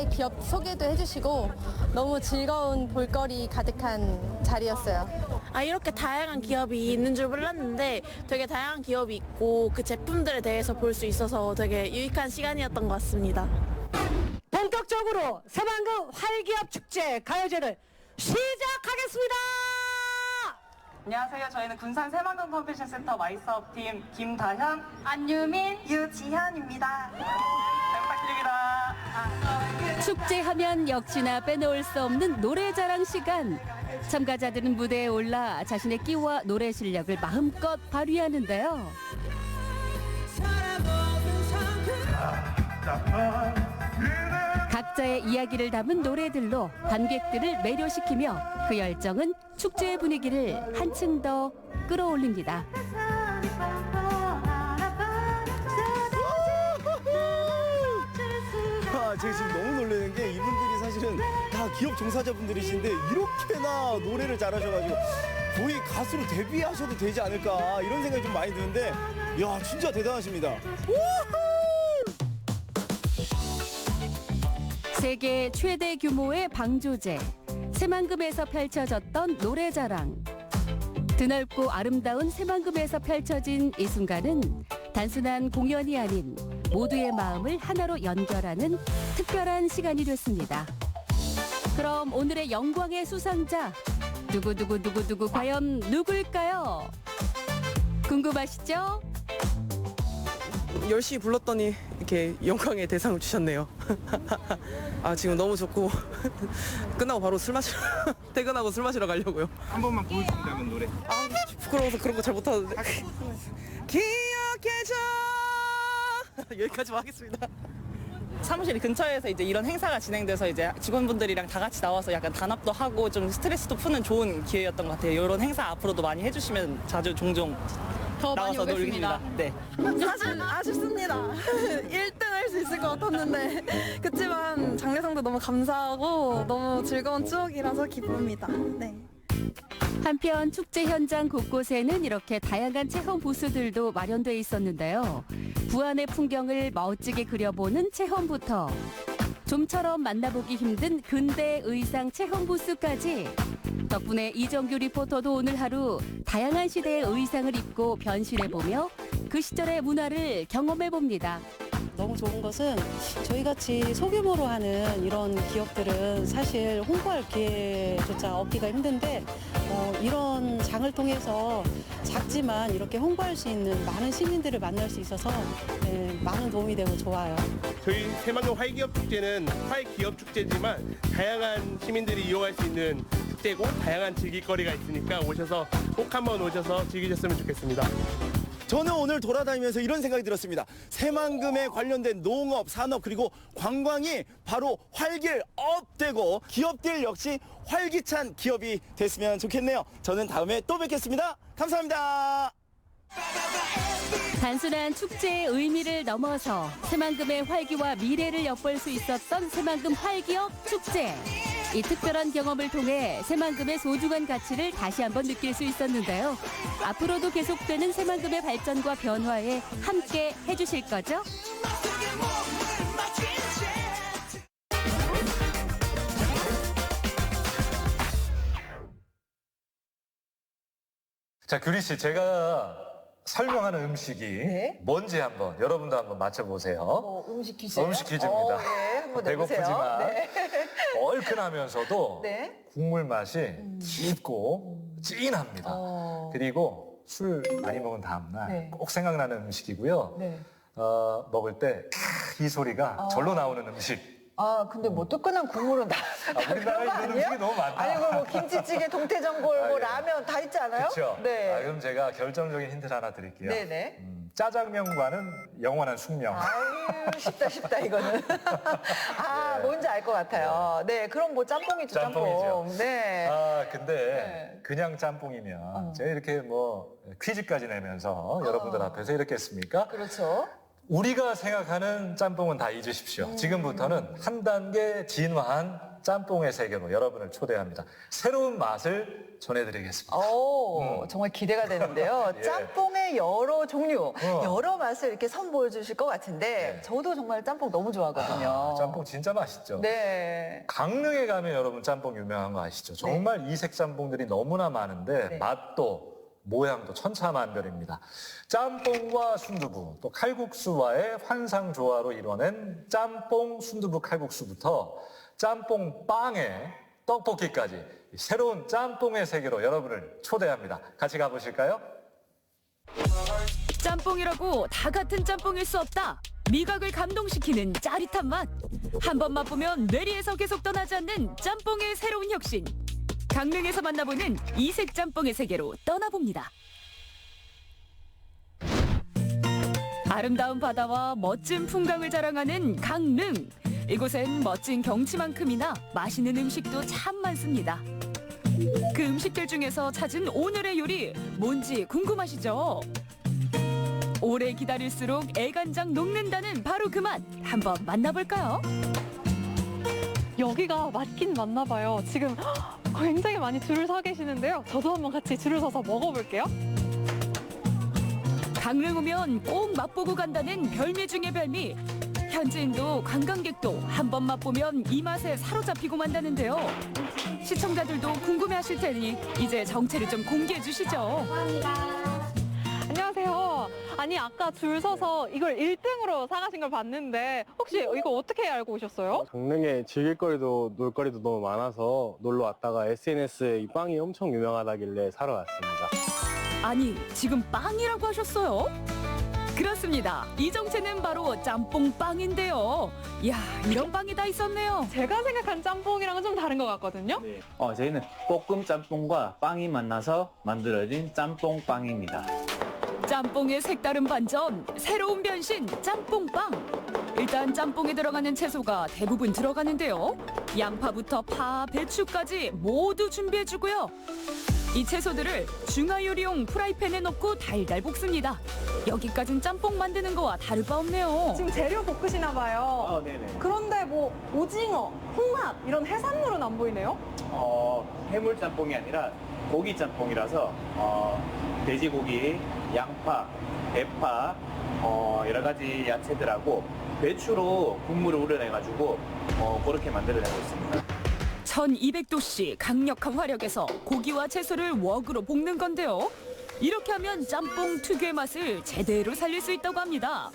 기업 소개도 해주시고 너무 즐거운 볼거리 가득한 자리였어요. 이렇게 다양한 기업이 있는 줄 몰랐는데 되게 다양한 기업이 있고 그 제품들에 대해서 볼 수 있어서 되게 유익한 시간이었던 것 같습니다. 본격적으로 새만금 활기업 축제 가요제를 시작하겠습니다. 안녕하세요. 저희는 군산 새만금 컨벤션 센터 마이스업 팀 김다현, 안유민, 유지현입니다. 잘 부탁드립니다. 축제하면 역시나 빼놓을 수 없는 노래자랑 시간. 참가자들은 무대에 올라 자신의 끼와 노래 실력을 마음껏 발휘하는데요. 각자의 이야기를 담은 노래들로 관객들을 매료시키며 그 열정은 축제의 분위기를 한층 더 끌어올립니다. 제가 지금 너무 놀라는 게 이분들이 사실은 다 기업 종사자분들이신데 이렇게나 노래를 잘하셔가지고 거의 가수로 데뷔하셔도 되지 않을까 이런 생각이 좀 많이 드는데 야, 진짜 대단하십니다. 세계 최대 규모의 방조제, 새만금에서 펼쳐졌던 노래자랑. 드넓고 아름다운 새만금에서 펼쳐진 이 순간은 단순한 공연이 아닌 모두의 마음을 하나로 연결하는 특별한 시간이 됐습니다. 그럼 오늘의 영광의 수상자, 누구 과연 누굴까요? 궁금하시죠? 열심히 불렀더니 이렇게 영광의 대상을 주셨네요. 지금 너무 좋고 끝나고 바로 술 마시러 퇴근하고 술 마시러 가려고요. 한 번만 보여주신다면 노래. 부끄러워서 그런 거 잘 못하는데. 기억해줘. 여기까지만 하겠습니다. 사무실 근처에서 이제 이런 행사가 진행돼서 이제 직원분들이랑 다 같이 나와서 약간 단합도 하고 좀 스트레스도 푸는 좋은 기회였던 것 같아요. 이런 행사 앞으로도 많이 해주시면 종종 더 많이 나가서 오겠습니다. 놀겠습니다. 네. 사실 아쉽습니다. 1등 할 수 있을 것 같았는데 그렇지만 장려상도 너무 감사하고 너무 즐거운 추억이라서 기쁩니다. 네. 한편 축제 현장 곳곳에는 이렇게 다양한 체험 부스들도 마련돼 있었는데요. 부안의 풍경을 멋지게 그려보는 체험부터 좀처럼 만나보기 힘든 근대 의상 체험 부스까지 덕분에 이정규 리포터도 오늘 하루 다양한 시대의 의상을 입고 변신해보며 그 시절의 문화를 경험해봅니다. 너무 좋은 것은 저희같이 소규모로 하는 이런 기업들은 사실 홍보할 기회조차 얻기가 힘든데 이런 장을 통해서 작지만 이렇게 홍보할 수 있는 많은 시민들을 만날 수 있어서 많은 도움이 되고 좋아요. 저희 새만금 활기업축제는 활기업축제지만 다양한 시민들이 이용할 수 있는 축제고 다양한 즐길거리가 있으니까 오셔서 꼭 한번 오셔서 즐기셨으면 좋겠습니다. 저는 오늘 돌아다니면서 이런 생각이 들었습니다. 새만금에 관련된 농업, 산업 그리고 관광이 바로 활길업되고 기업들 역시 활기찬 기업이 됐으면 좋겠네요. 저는 다음에 또 뵙겠습니다. 감사합니다. 단순한 축제의 의미를 넘어서 새만금의 활기와 미래를 엿볼 수 있었던 새만금 활기업 축제. 이 특별한 경험을 통해 새만금의 소중한 가치를 다시 한번 느낄 수 있었는데요. 앞으로도 계속되는 새만금의 발전과 변화에 함께 해주실 거죠? 자, 규리 씨, 제가 설명하는 음식이 뭔지 한번 여러분도 한번 맞춰보세요. 음식 퀴즈. 음식 퀴즈입니다. 네, 한번 배고프지만 네. 얼큰하면서도 네. 국물 맛이 깊고 진합니다. 그리고 술 많이 먹은 다음날 네. 꼭 생각나는 음식이고요. 네. 먹을 때 이 소리가 절로 나오는 음식. 근데 뭐 뜨끈한 국물은 다 우리나라에 이런 음식이 너무 많다. 아니, 뭐 김치찌개, 동태전골, 뭐 예. 라면 다 있지 않아요? 그렇죠. 네. 그럼 제가 결정적인 힌트를 하나 드릴게요. 네네. 짜장면과는 영원한 숙명. 아유, 쉽다, 이거는. 뭔지 알 것 같아요. 네, 그럼 뭐 짬뽕이죠, 짬뽕이죠. 짬뽕. 네. 근데 그냥 짬뽕이면 제가 이렇게 뭐 퀴즈까지 내면서 여러분들 앞에서 이렇게 했습니까? 그렇죠. 우리가 생각하는 짬뽕은 다 잊으십시오. 지금부터는 한 단계 진화한 짬뽕의 세계로 여러분을 초대합니다. 새로운 맛을 전해드리겠습니다. 정말 기대가 되는데요. 예. 짬뽕의 여러 종류, 여러 맛을 이렇게 선보여 주실 것 같은데 저도 정말 짬뽕 너무 좋아하거든요. 짬뽕 진짜 맛있죠. 네. 강릉에 가면 여러분 짬뽕 유명한 거 아시죠? 정말 이색 짬뽕들이 너무나 많은데 맛도 모양도 천차만별입니다. 짬뽕과 순두부, 또 칼국수와의 환상조화로 이뤄낸 짬뽕 순두부 칼국수부터 짬뽕빵에 떡볶이까지 새로운 짬뽕의 세계로 여러분을 초대합니다. 같이 가보실까요? 짬뽕이라고 다 같은 짬뽕일 수 없다. 미각을 감동시키는 짜릿한 맛. 한 번 맛보면 뇌리에서 계속 떠나지 않는 짬뽕의 새로운 혁신. 강릉에서 만나보는 이색 짬뽕의 세계로 떠나봅니다. 아름다운 바다와 멋진 풍광을 자랑하는 강릉. 이곳엔 멋진 경치만큼이나 맛있는 음식도 참 많습니다. 그 음식들 중에서 찾은 오늘의 요리 뭔지 궁금하시죠? 오래 기다릴수록 애간장 녹는다는 바로 그 맛. 한번 만나볼까요? 여기가 맞긴 맞나 봐요. 지금 굉장히 많이 줄을 서 계시는데요. 저도 한번 같이 줄을 서서 먹어볼게요. 강릉 오면 꼭 맛보고 간다는 별미 중의 별미. 현지인도 관광객도 한 번 맛보면 이 맛에 사로잡히고 만다는데요. 시청자들도 궁금해하실 테니 이제 정체를 좀 공개해 주시죠. 안녕하세요. 아니 아까 줄 서서 이걸 1등으로 사가신 걸 봤는데 혹시 이거 어떻게 알고 오셨어요? 강릉에 즐길거리도 놀거리도 너무 많아서 놀러 왔다가 SNS에 이 빵이 엄청 유명하다길래 사러 왔습니다. 아니, 지금 빵이라고 하셨어요? 그렇습니다. 이 정체는 바로 짬뽕빵인데요. 이야, 이런 빵이 다 있었네요. 제가 생각한 짬뽕이랑은 좀 다른 것 같거든요. 저희는 볶음 짬뽕과 빵이 만나서 만들어진 짬뽕빵입니다. 짬뽕의 색다른 반전, 새로운 변신, 짬뽕빵. 일단 짬뽕에 들어가는 채소가 대부분 들어가는데요. 양파부터 파, 배추까지 모두 준비해주고요. 이 채소들을 중화요리용 프라이팬에 넣고 달달 볶습니다. 여기까진 짬뽕 만드는 거와 다를 바 없네요. 지금 재료 볶으시나 봐요. 네네. 그런데 뭐 오징어, 홍합 이런 해산물은 안 보이네요? 해물 짬뽕이 아니라 고기 짬뽕이라서 돼지고기, 양파, 대파, 여러 가지 야채들하고 배추로 국물을 우려내가지고 그렇게 만들어내고 있습니다. 1200도씨 강력한 화력에서 고기와 채소를 웍으로 볶는 건데요. 이렇게 하면 짬뽕 특유의 맛을 제대로 살릴 수 있다고 합니다.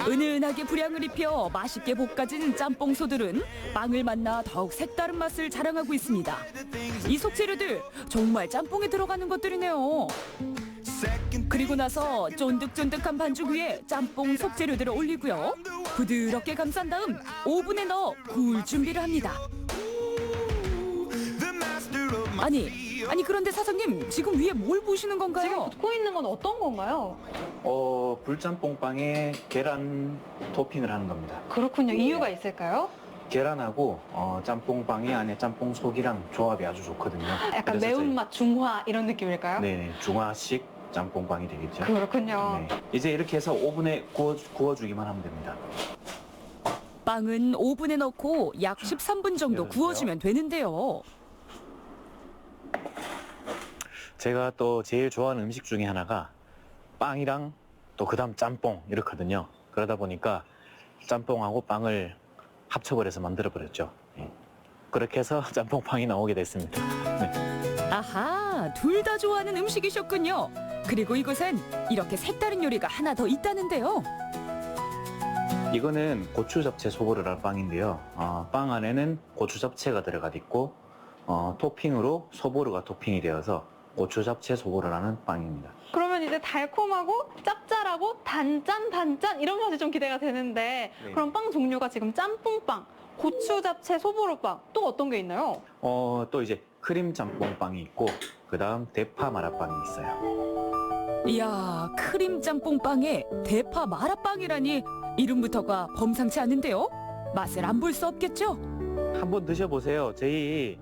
은은하게 불향을 입혀 맛있게 볶아진 짬뽕소들은 빵을 만나 더욱 색다른 맛을 자랑하고 있습니다. 이 속재료들 정말 짬뽕에 들어가는 것들이네요. 그리고 나서 쫀득쫀득한 반죽 위에 짬뽕 속재료들을 올리고요. 부드럽게 감싼 다음 오븐에 넣어 구울 준비를 합니다. 아니 그런데 사장님 지금 위에 뭘 부으시는 건가요? 지금 붓고 있는 건 어떤 건가요? 불짬뽕빵에 계란 토핑을 하는 겁니다. 그렇군요. 이유가 있을까요? 계란하고 짬뽕빵이 안에 짬뽕 속이랑 조합이 아주 좋거든요. 약간 그래서 매운맛 중화 이런 느낌일까요? 네, 중화식 짬뽕빵이 되겠죠. 그렇군요. 네. 이제 이렇게 해서 오븐에 구워주기만 하면 됩니다. 빵은 오븐에 넣고 약 13분 정도 구워주면 되는데요. 제가 또 제일 좋아하는 음식 중에 하나가 빵이랑 또 그다음 짬뽕 이렇거든요. 그러다 보니까 짬뽕하고 빵을 합쳐버려서 만들어버렸죠. 네. 그렇게 해서 짬뽕빵이 나오게 됐습니다. 네. 아하, 둘 다 좋아하는 음식이셨군요. 그리고 이곳엔 이렇게 색다른 요리가 하나 더 있다는데요. 이거는 고추 잡채 소보루라는 빵인데요. 빵 안에는 고추 잡채가 들어가 있고 토핑으로 소보루가 토핑이 되어서 고추 잡채 소보루라는 빵입니다. 그러면 이제 달콤하고 짭짤하고 단짠 이런 맛이 좀 기대가 되는데 네. 그럼 빵 종류가 지금 짬뽕빵, 고추 잡채 소보루빵 또 어떤 게 있나요? 또 이제 크림 짬뽕빵이 있고 그다음 대파 마라빵이 있어요. 이야, 크림 짬뽕빵에 대파 마라빵이라니 이름부터가 범상치 않은데요. 맛을 안 볼 수 없겠죠? 한번 드셔보세요. 저희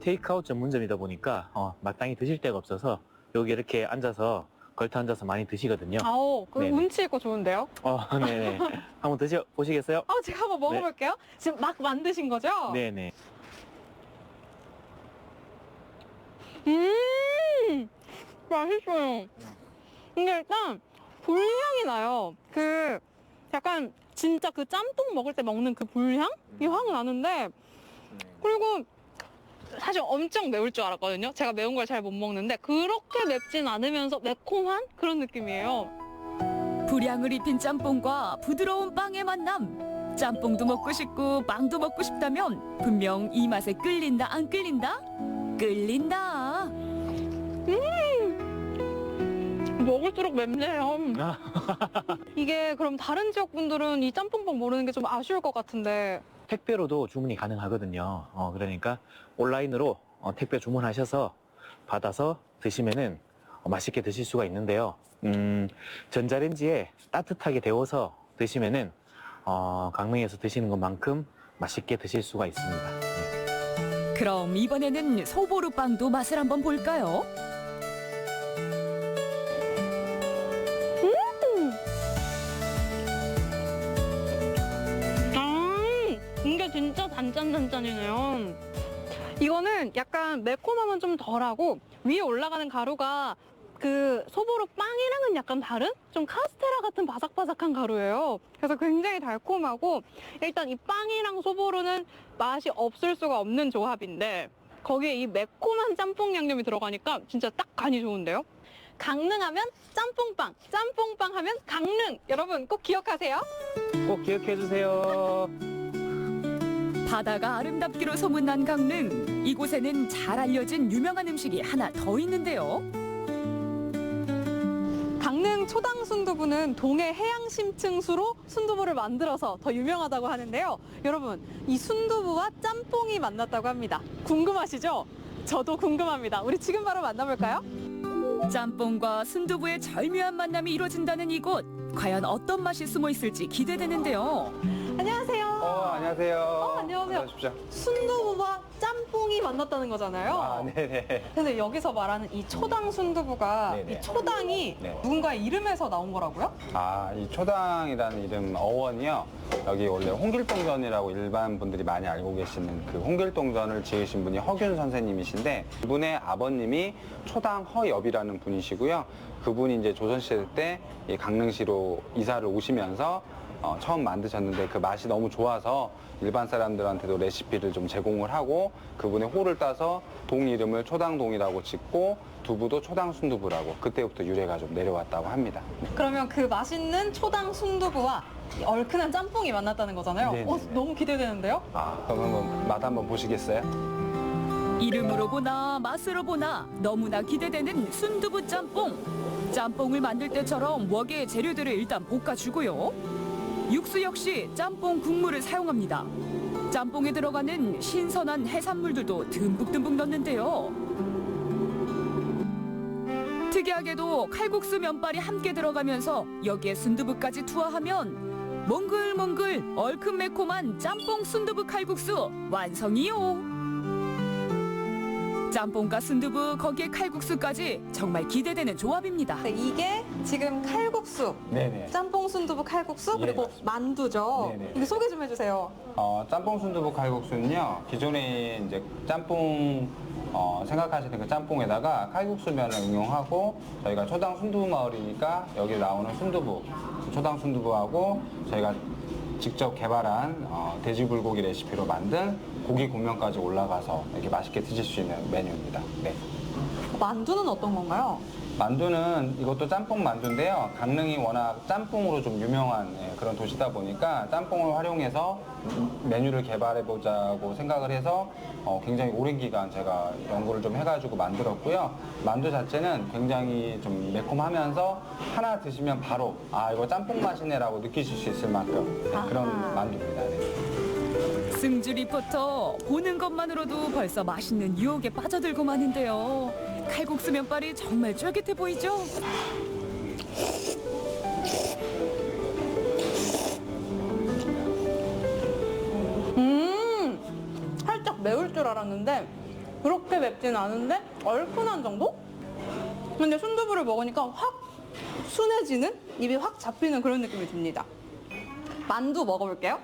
테이크아웃 전문점이다 보니까 마땅히 드실 데가 없어서 여기 이렇게 앉아서 걸터 앉아서 많이 드시거든요. 아오, 그 네네. 운치 있고 좋은데요? 네네. 한번 드셔보시겠어요? 제가 한번 먹어볼게요. 지금 막 만드신 거죠? 네네. 맛있어요. 근데 일단 불향이 나요. 그 약간 진짜 그 짬뽕 먹을 때 먹는 그 불향? 이 확 나는데 그리고 사실 엄청 매울 줄 알았거든요. 제가 매운 걸 잘 못 먹는데 그렇게 맵진 않으면서 매콤한 그런 느낌이에요. 불향을 입힌 짬뽕과 부드러운 빵의 만남. 짬뽕도 먹고 싶고 빵도 먹고 싶다면 분명 이 맛에 끌린다 안 끌린다? 끌린다. 먹을수록 맵네요. 이게 그럼 다른 지역 분들은 이 짬뽕빵 모르는 게 좀 아쉬울 것 같은데. 택배로도 주문이 가능하거든요. 그러니까 온라인으로 택배 주문하셔서 받아서 드시면은 맛있게 드실 수가 있는데요. 전자레인지에 따뜻하게 데워서 드시면은 강릉에서 드시는 것만큼 맛있게 드실 수가 있습니다. 그럼 이번에는 소보루빵도 맛을 한번 볼까요? 이게 진짜 단짠이네요. 이거는 약간 매콤함은 좀 덜하고 위에 올라가는 가루가 그 소보루 빵이랑은 약간 다른 좀 카스테라 같은 바삭바삭한 가루예요. 그래서 굉장히 달콤하고 일단 이 빵이랑 소보루는 맛이 없을 수가 없는 조합인데 거기에 이 매콤한 짬뽕 양념이 들어가니까 진짜 딱 간이 좋은데요. 강릉 하면 짬뽕빵, 짬뽕빵 하면 강릉. 여러분 꼭 기억하세요. 꼭 기억해 주세요. 바다가 아름답기로 소문난 강릉. 이곳에는 잘 알려진 유명한 음식이 하나 더 있는데요. 강릉 초당 순두부는 동해 해양 심층수로 순두부를 만들어서 더 유명하다고 하는데요. 여러분, 이 순두부와 짬뽕이 만났다고 합니다. 궁금하시죠? 저도 궁금합니다. 우리 지금 바로 만나볼까요? 짬뽕과 순두부의 절묘한 만남이 이루어진다는 이곳. 과연 어떤 맛이 숨어 있을지 기대되는데요. 안녕하세요. 안녕하세요. 안녕하세요. 어서 오십시오. 순두부와 짬뽕이 만났다는 거잖아요. 아, 네네. 근데 여기서 말하는 이 초당 순두부가 네네. 이 초당이 네. 누군가의 이름에서 나온 거라고요? 아, 이 초당이라는 이름 어원이요. 여기 원래 홍길동전이라고 일반 분들이 많이 알고 계시는 그 홍길동전을 지으신 분이 허균 선생님이신데 이분의 아버님이 초당 허엽이라는 분이시고요. 그분이 이제 조선시대 때 이 강릉시로 이사를 오시면서 처음 만드셨는데 그 맛이 너무 좋아서 일반 사람들한테도 레시피를 좀 제공을 하고 그분의 호를 따서 동 이름을 초당동이라고 짓고 두부도 초당 순두부라고 그때부터 유래가 좀 내려왔다고 합니다. 그러면 그 맛있는 초당 순두부와 이 얼큰한 짬뽕이 만났다는 거잖아요. 네네네. 너무 기대되는데요? 아, 그럼 한번 맛 한번 보시겠어요? 이름으로 보나 맛으로 보나 너무나 기대되는 순두부 짬뽕. 짬뽕을 만들 때처럼 웍에 재료들을 일단 볶아주고요. 육수 역시 짬뽕 국물을 사용합니다. 짬뽕에 들어가는 신선한 해산물들도 듬뿍듬뿍 넣는데요. 특이하게도 칼국수 면발이 함께 들어가면서 여기에 순두부까지 투하하면 몽글몽글 얼큰매콤한 짬뽕 순두부 칼국수 완성이요. 짬뽕과 순두부 거기에 칼국수까지 정말 기대되는 조합입니다. 네, 이게 지금 칼국수, 네네. 짬뽕 순두부 칼국수 예, 그리고 맞습니다. 만두죠. 네네. 이거 소개 좀 해주세요. 짬뽕 순두부 칼국수는요, 기존에 이제 짬뽕, 생각하시는 그 짬뽕에다가 칼국수면을 응용하고, 저희가 초당 순두부 마을이니까 여기 나오는 순두부, 초당 순두부하고 저희가 직접 개발한 돼지 불고기 레시피로 만든 고기 고명까지 올라가서 이렇게 맛있게 드실 수 있는 메뉴입니다. 네. 만두는 어떤 건가요? 만두는 이것도 짬뽕 만두인데요. 강릉이 워낙 짬뽕으로 좀 유명한 그런 도시다 보니까 짬뽕을 활용해서 메뉴를 개발해 보자고 생각을 해서 굉장히 오랜 기간 제가 연구를 좀 해가지고 만들었고요. 만두 자체는 굉장히 좀 매콤하면서 하나 드시면 바로 아 이거 짬뽕 맛이네라고 느끼실 수 있을 만큼 그런 만두입니다. 네. 승주 리포터 보는 것만으로도 벌써 맛있는 유혹에 빠져들고 마는데요. 칼국수 면발이 정말 쫄깃해 보이죠? 살짝 매울 줄 알았는데 그렇게 맵진 않은데 얼큰한 정도? 근데 순두부를 먹으니까 확 순해지는? 입이 확 잡히는 그런 느낌이 듭니다. 만두 먹어볼게요.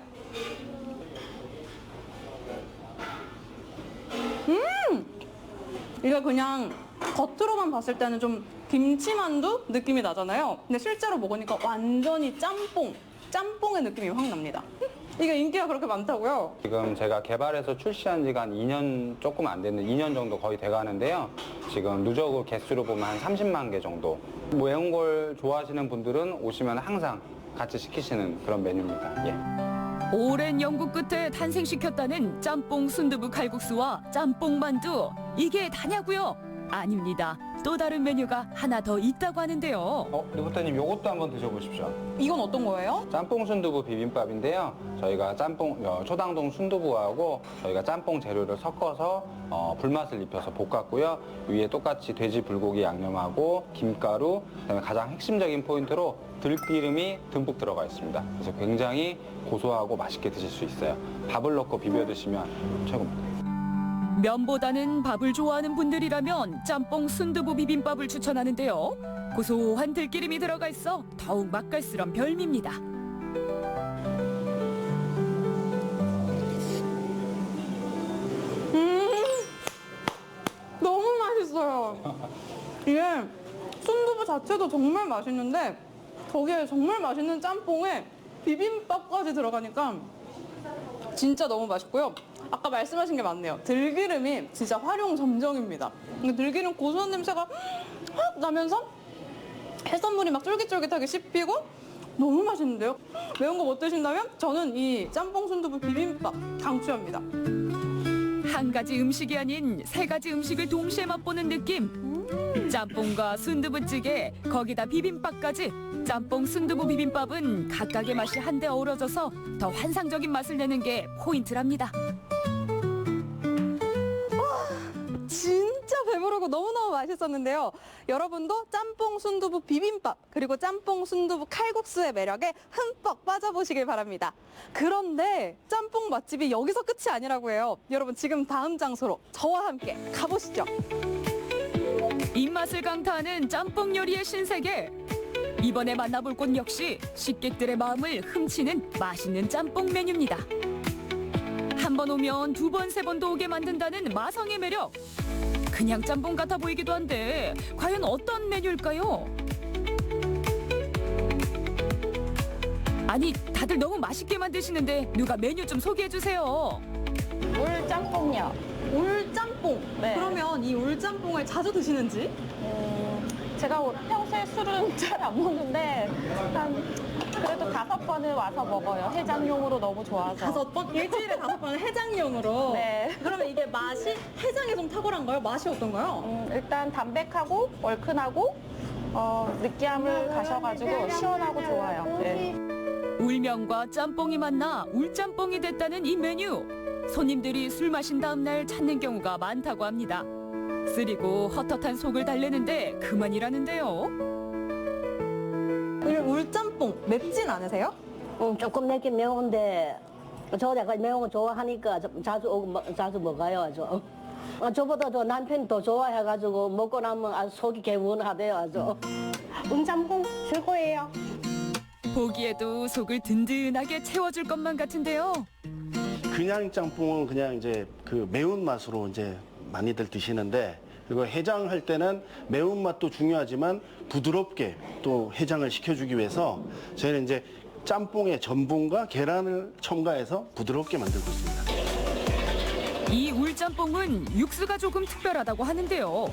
이게 그냥 겉으로만 봤을 때는 좀 김치만두 느낌이 나잖아요. 근데 실제로 먹으니까 완전히 짬뽕의 느낌이 확 납니다. 이게 인기가 그렇게 많다고요? 지금 제가 개발해서 출시한 지가 한 2년 조금 안 됐는 2년 정도 거의 돼가는데요. 지금 누적을 개수로 보면 한 30만 개 정도. 매운 걸 좋아하시는 분들은 오시면 항상 같이 시키시는 그런 메뉴입니다. 예. 오랜 연구 끝에 탄생시켰다는 짬뽕 순두부 칼국수와 짬뽕 만두. 이게 다냐고요? 아닙니다. 또 다른 메뉴가 하나 더 있다고 하는데요. 리포터님 요것도 한번 드셔보십시오. 이건 어떤 거예요? 짬뽕 순두부 비빔밥인데요. 저희가 초당동 순두부하고 저희가 짬뽕 재료를 섞어서 불맛을 입혀서 볶았고요. 위에 똑같이 돼지 불고기 양념하고 김가루, 그다음에 가장 핵심적인 포인트로 들기름이 듬뿍 들어가 있습니다. 그래서 굉장히 고소하고 맛있게 드실 수 있어요. 밥을 넣고 비벼 드시면 최고입니다. 면보다는 밥을 좋아하는 분들이라면 짬뽕 순두부 비빔밥을 추천하는데요. 고소한 들기름이 들어가 있어 더욱 맛깔스런 별미입니다. 너무 맛있어요. 이게 순두부 자체도 정말 맛있는데 거기에 정말 맛있는 짬뽕에 비빔밥까지 들어가니까 진짜 너무 맛있고요. 아까 말씀하신 게 맞네요. 들기름이 진짜 활용점정입니다. 들기름 고소한 냄새가 확 나면서 해산물이 막 쫄깃쫄깃하게 씹히고 너무 맛있는데요. 매운 거 못 드신다면 저는 이 짬뽕 순두부 비빔밥 강추합니다. 한 가지 음식이 아닌 세 가지 음식을 동시에 맛보는 느낌. 짬뽕과 순두부찌개, 거기다 비빔밥까지. 짬뽕 순두부 비빔밥은 각각의 맛이 한데 어우러져서 더 환상적인 맛을 내는 게 포인트랍니다. 진짜 배부르고 너무너무 맛있었는데요. 여러분도 짬뽕 순두부 비빔밥 그리고 짬뽕 순두부 칼국수의 매력에 흠뻑 빠져보시길 바랍니다. 그런데 짬뽕 맛집이 여기서 끝이 아니라고 해요. 여러분 지금 다음 장소로 저와 함께 가보시죠. 입맛을 강타하는 짬뽕 요리의 신세계. 이번에 만나볼 곳 역시 식객들의 마음을 훔치는 맛있는 짬뽕 메뉴입니다. 한 번 오면 두 번, 세 번도 오게 만든다는 마성의 매력. 그냥 짬뽕 같아 보이기도 한데 과연 어떤 메뉴일까요? 아니, 다들 너무 맛있게 만드시는데 누가 메뉴 좀 소개해 주세요. 울짬뽕요. 울짬뽕? 네. 그러면 이 울짬뽕을 자주 드시는지? 제가 평소에 술은 잘 안 먹는데 그래도 5번은 와서 먹어요. 해장용으로 너무 좋아서. 5번? 일주일에 5번은 해장용으로? 네. 그러면 이게 맛이 해장에 좀 탁월한가요? 맛이 어떤가요? 일단 담백하고 얼큰하고 느끼함을 가셔가지고 시원하고 좋아요. 네. 울면과 짬뽕이 만나 울짬뽕이 됐다는 이 메뉴. 손님들이 술 마신 다음 날 찾는 경우가 많다고 합니다. 쓰리고 헛헛한 속을 달래는데 그만이라는데요. 울짬뽕 맵진 않으세요? 조금 맵긴 매운데 저 약간 매운 거 좋아하니까 자주 먹어요. 저보다 저 남편이 더 좋아해가지고 먹고 나면 아주 속이 개운하대요. 아주. 짬뽕 최고예요. 보기에도 속을 든든하게 채워줄 것만 같은데요. 그냥 짬뽕은 그냥 이제 그 매운 맛으로 이제 많이들 드시는데, 그리고 해장할 때는 매운맛도 중요하지만 부드럽게 또 해장을 시켜주기 위해서 저희는 이제 짬뽕에 전분과 계란을 첨가해서 부드럽게 만들고 있습니다. 이 울짬뽕은 육수가 조금 특별하다고 하는데요.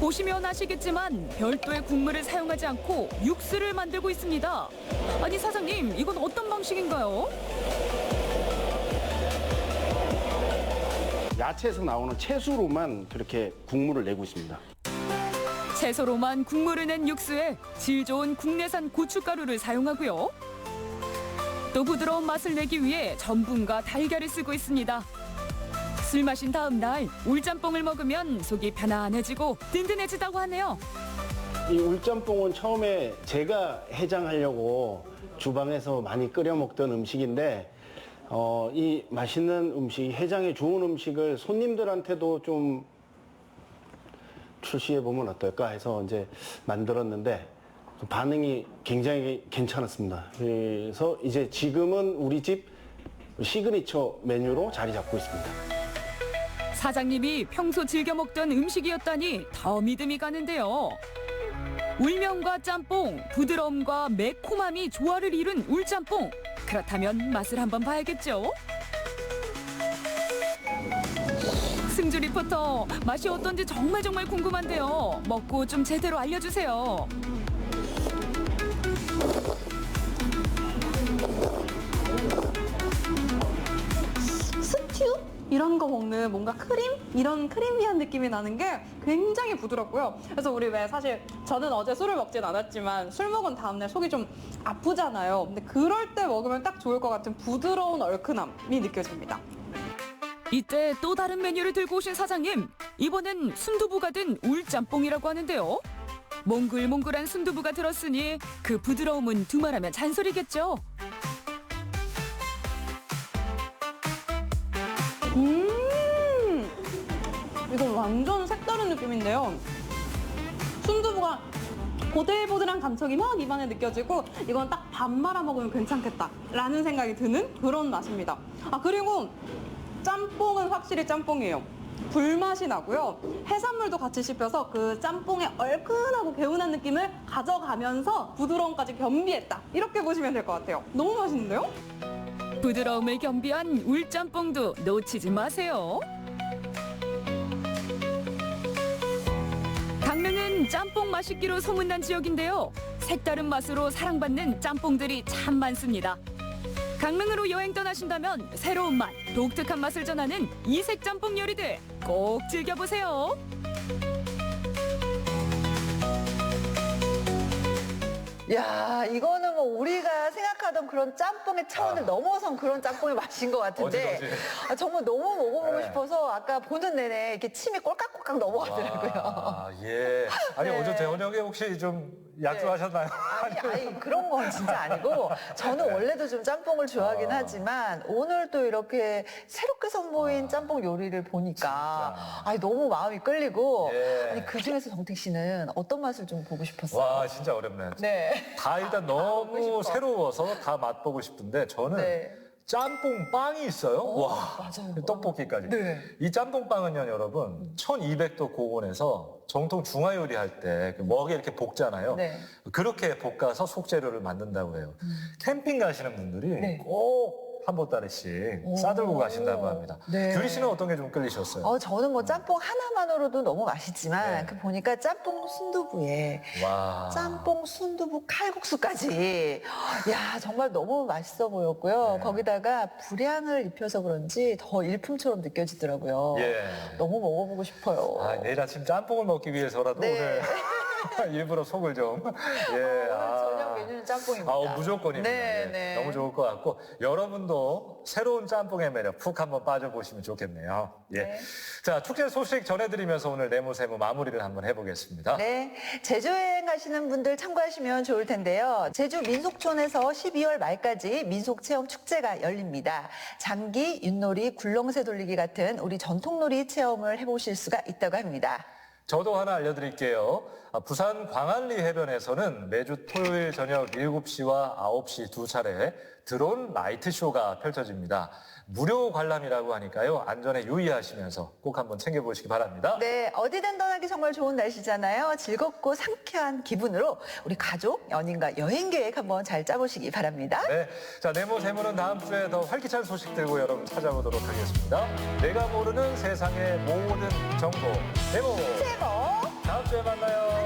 보시면 아시겠지만 별도의 국물을 사용하지 않고 육수를 만들고 있습니다. 아니 사장님, 이건 어떤 방식인가요? 야채에서 나오는 채소로만 그렇게 국물을 내고 있습니다. 채소로만 국물을 낸 육수에 질 좋은 국내산 고춧가루를 사용하고요. 또 부드러운 맛을 내기 위해 전분과 달걀을 쓰고 있습니다. 술 마신 다음 날 울짬뽕을 먹으면 속이 편안해지고 든든해지다고 하네요. 이 울짬뽕은 처음에 제가 해장하려고 주방에서 많이 끓여 먹던 음식인데, 이 맛있는 음식, 해장에 좋은 음식을 손님들한테도 좀 출시해 보면 어떨까 해서 이제 만들었는데 반응이 굉장히 괜찮았습니다. 그래서 이제 지금은 우리 집 시그니처 메뉴로 자리 잡고 있습니다. 사장님이 평소 즐겨 먹던 음식이었다니 더 믿음이 가는데요. 울면과 짬뽕, 부드러움과 매콤함이 조화를 이룬 울짬뽕. 그렇다면 맛을 한번 봐야겠죠? 승주 리포터, 맛이 어떤지 정말 궁금한데요. 먹고 좀 제대로 알려주세요. 스튜? 이런 거 먹는 뭔가 크림? 이런 크리미한 느낌이 나는 게 굉장히 부드럽고요. 그래서 우리 왜 사실 저는 어제 술을 먹진 않았지만 술 먹은 다음날 속이 좀 아프잖아요. 근데 그럴 때 먹으면 딱 좋을 것 같은 부드러운 얼큰함이 느껴집니다. 이때 또 다른 메뉴를 들고 오신 사장님. 이번엔 순두부가 든 울짬뽕이라고 하는데요. 몽글몽글한 순두부가 들었으니 그 부드러움은 두말하면 잔소리겠죠. 이건 완전 색다른 느낌인데요. 순두부가 보들보들한 감촉이 막 입안에 느껴지고 이건 딱 밥 말아 먹으면 괜찮겠다라는 생각이 드는 그런 맛입니다. 그리고 짬뽕은 확실히 짬뽕이에요. 불맛이 나고요. 해산물도 같이 씹혀서 그 짬뽕의 얼큰하고 개운한 느낌을 가져가면서 부드러움까지 겸비했다. 이렇게 보시면 될 것 같아요. 너무 맛있는데요? 부드러움을 겸비한 울짬뽕도 놓치지 마세요. 강릉은 짬뽕 맛있기로 소문난 지역인데요. 색다른 맛으로 사랑받는 짬뽕들이 참 많습니다. 강릉으로 여행 떠나신다면 새로운 맛, 독특한 맛을 전하는 이색 짬뽕 요리들 꼭 즐겨보세요. 야, 이거는 뭐 우리가 생각하는 생각하던 그런 짬뽕의 차원을 넘어선 그런 짬뽕의 맛인 것 같은데 정말 너무 먹어보고 싶어서 아까 보는 내내 이렇게 침이 꼴깍꼴깍 넘어가더라고요. 아, 예. 아니, 어제 저녁에 혹시 좀 약주하셨나요? 아니, 그런 건 진짜 아니고 저는 원래도 좀 짬뽕을 좋아하긴 하지만 오늘 또 이렇게 새롭게 선보인 짬뽕 요리를 보니까 아니, 너무 마음이 끌리고 아니, 그중에서 정택 씨는 어떤 맛을 좀 보고 싶었어요? 와, 진짜 어렵네. 네. 다 일단 너무 새로워서 다 맛보고 싶은데 저는 짬뽕 빵이 있어요. 와, 맞아요. 떡볶이까지. 네. 이 짬뽕빵은요, 여러분, 1200도 고온에서 정통 중화 요리할 때 그 먹에 이렇게 볶잖아요. 네. 그렇게 볶아서 속재료를 만든다고 해요. 캠핑 가시는 분들이 꼭 한 보따리씩 싸들고 가신다고 합니다. 네. 규리 씨는 어떤 게 좀 끌리셨어요? 저는 뭐 짬뽕 하나만으로도 너무 맛있지만 그 보니까 짬뽕 순두부에 와. 짬뽕 순두부 칼국수까지 야 정말 너무 맛있어 보였고요. 거기다가 불향을 입혀서 그런지 더 일품처럼 느껴지더라고요. 예. 너무 먹어보고 싶어요. 아, 내일 아침 짬뽕을 먹기 위해서라도 오늘 일부러 속을 좀. 예. 저녁 메뉴는 짬뽕입니다. 무조건입니다. 예. 너무 좋을 것 같고 여러분도 새로운 짬뽕의 매력 푹 한번 빠져보시면 좋겠네요. 예. 자, 축제 소식 전해드리면서 오늘 내무세무 마무리를 한번 해보겠습니다. 네, 제주 여행 가시는 분들 참고하시면 좋을 텐데요. 제주 민속촌에서 12월 말까지 민속체험 축제가 열립니다. 장기, 윷놀이, 굴렁쇠 돌리기 같은 우리 전통놀이 체험을 해보실 수가 있다고 합니다. 저도 하나 알려드릴게요. 부산 광안리 해변에서는 매주 토요일 저녁 7시와 9시 두 차례 드론 라이트 쇼가 펼쳐집니다. 무료 관람이라고 하니까요. 안전에 유의하시면서 꼭 한번 챙겨보시기 바랍니다. 네, 어디든 떠나기 정말 좋은 날씨잖아요. 즐겁고 상쾌한 기분으로 우리 가족, 연인과 여행 계획 한번 잘 짜보시기 바랍니다. 네, 자 내모세무는 다음 주에 더 활기찬 소식 들고 여러분 찾아보도록 하겠습니다. 내가 모르는 세상의 모든 정보 네모. 세모. 다음 주에 만나요.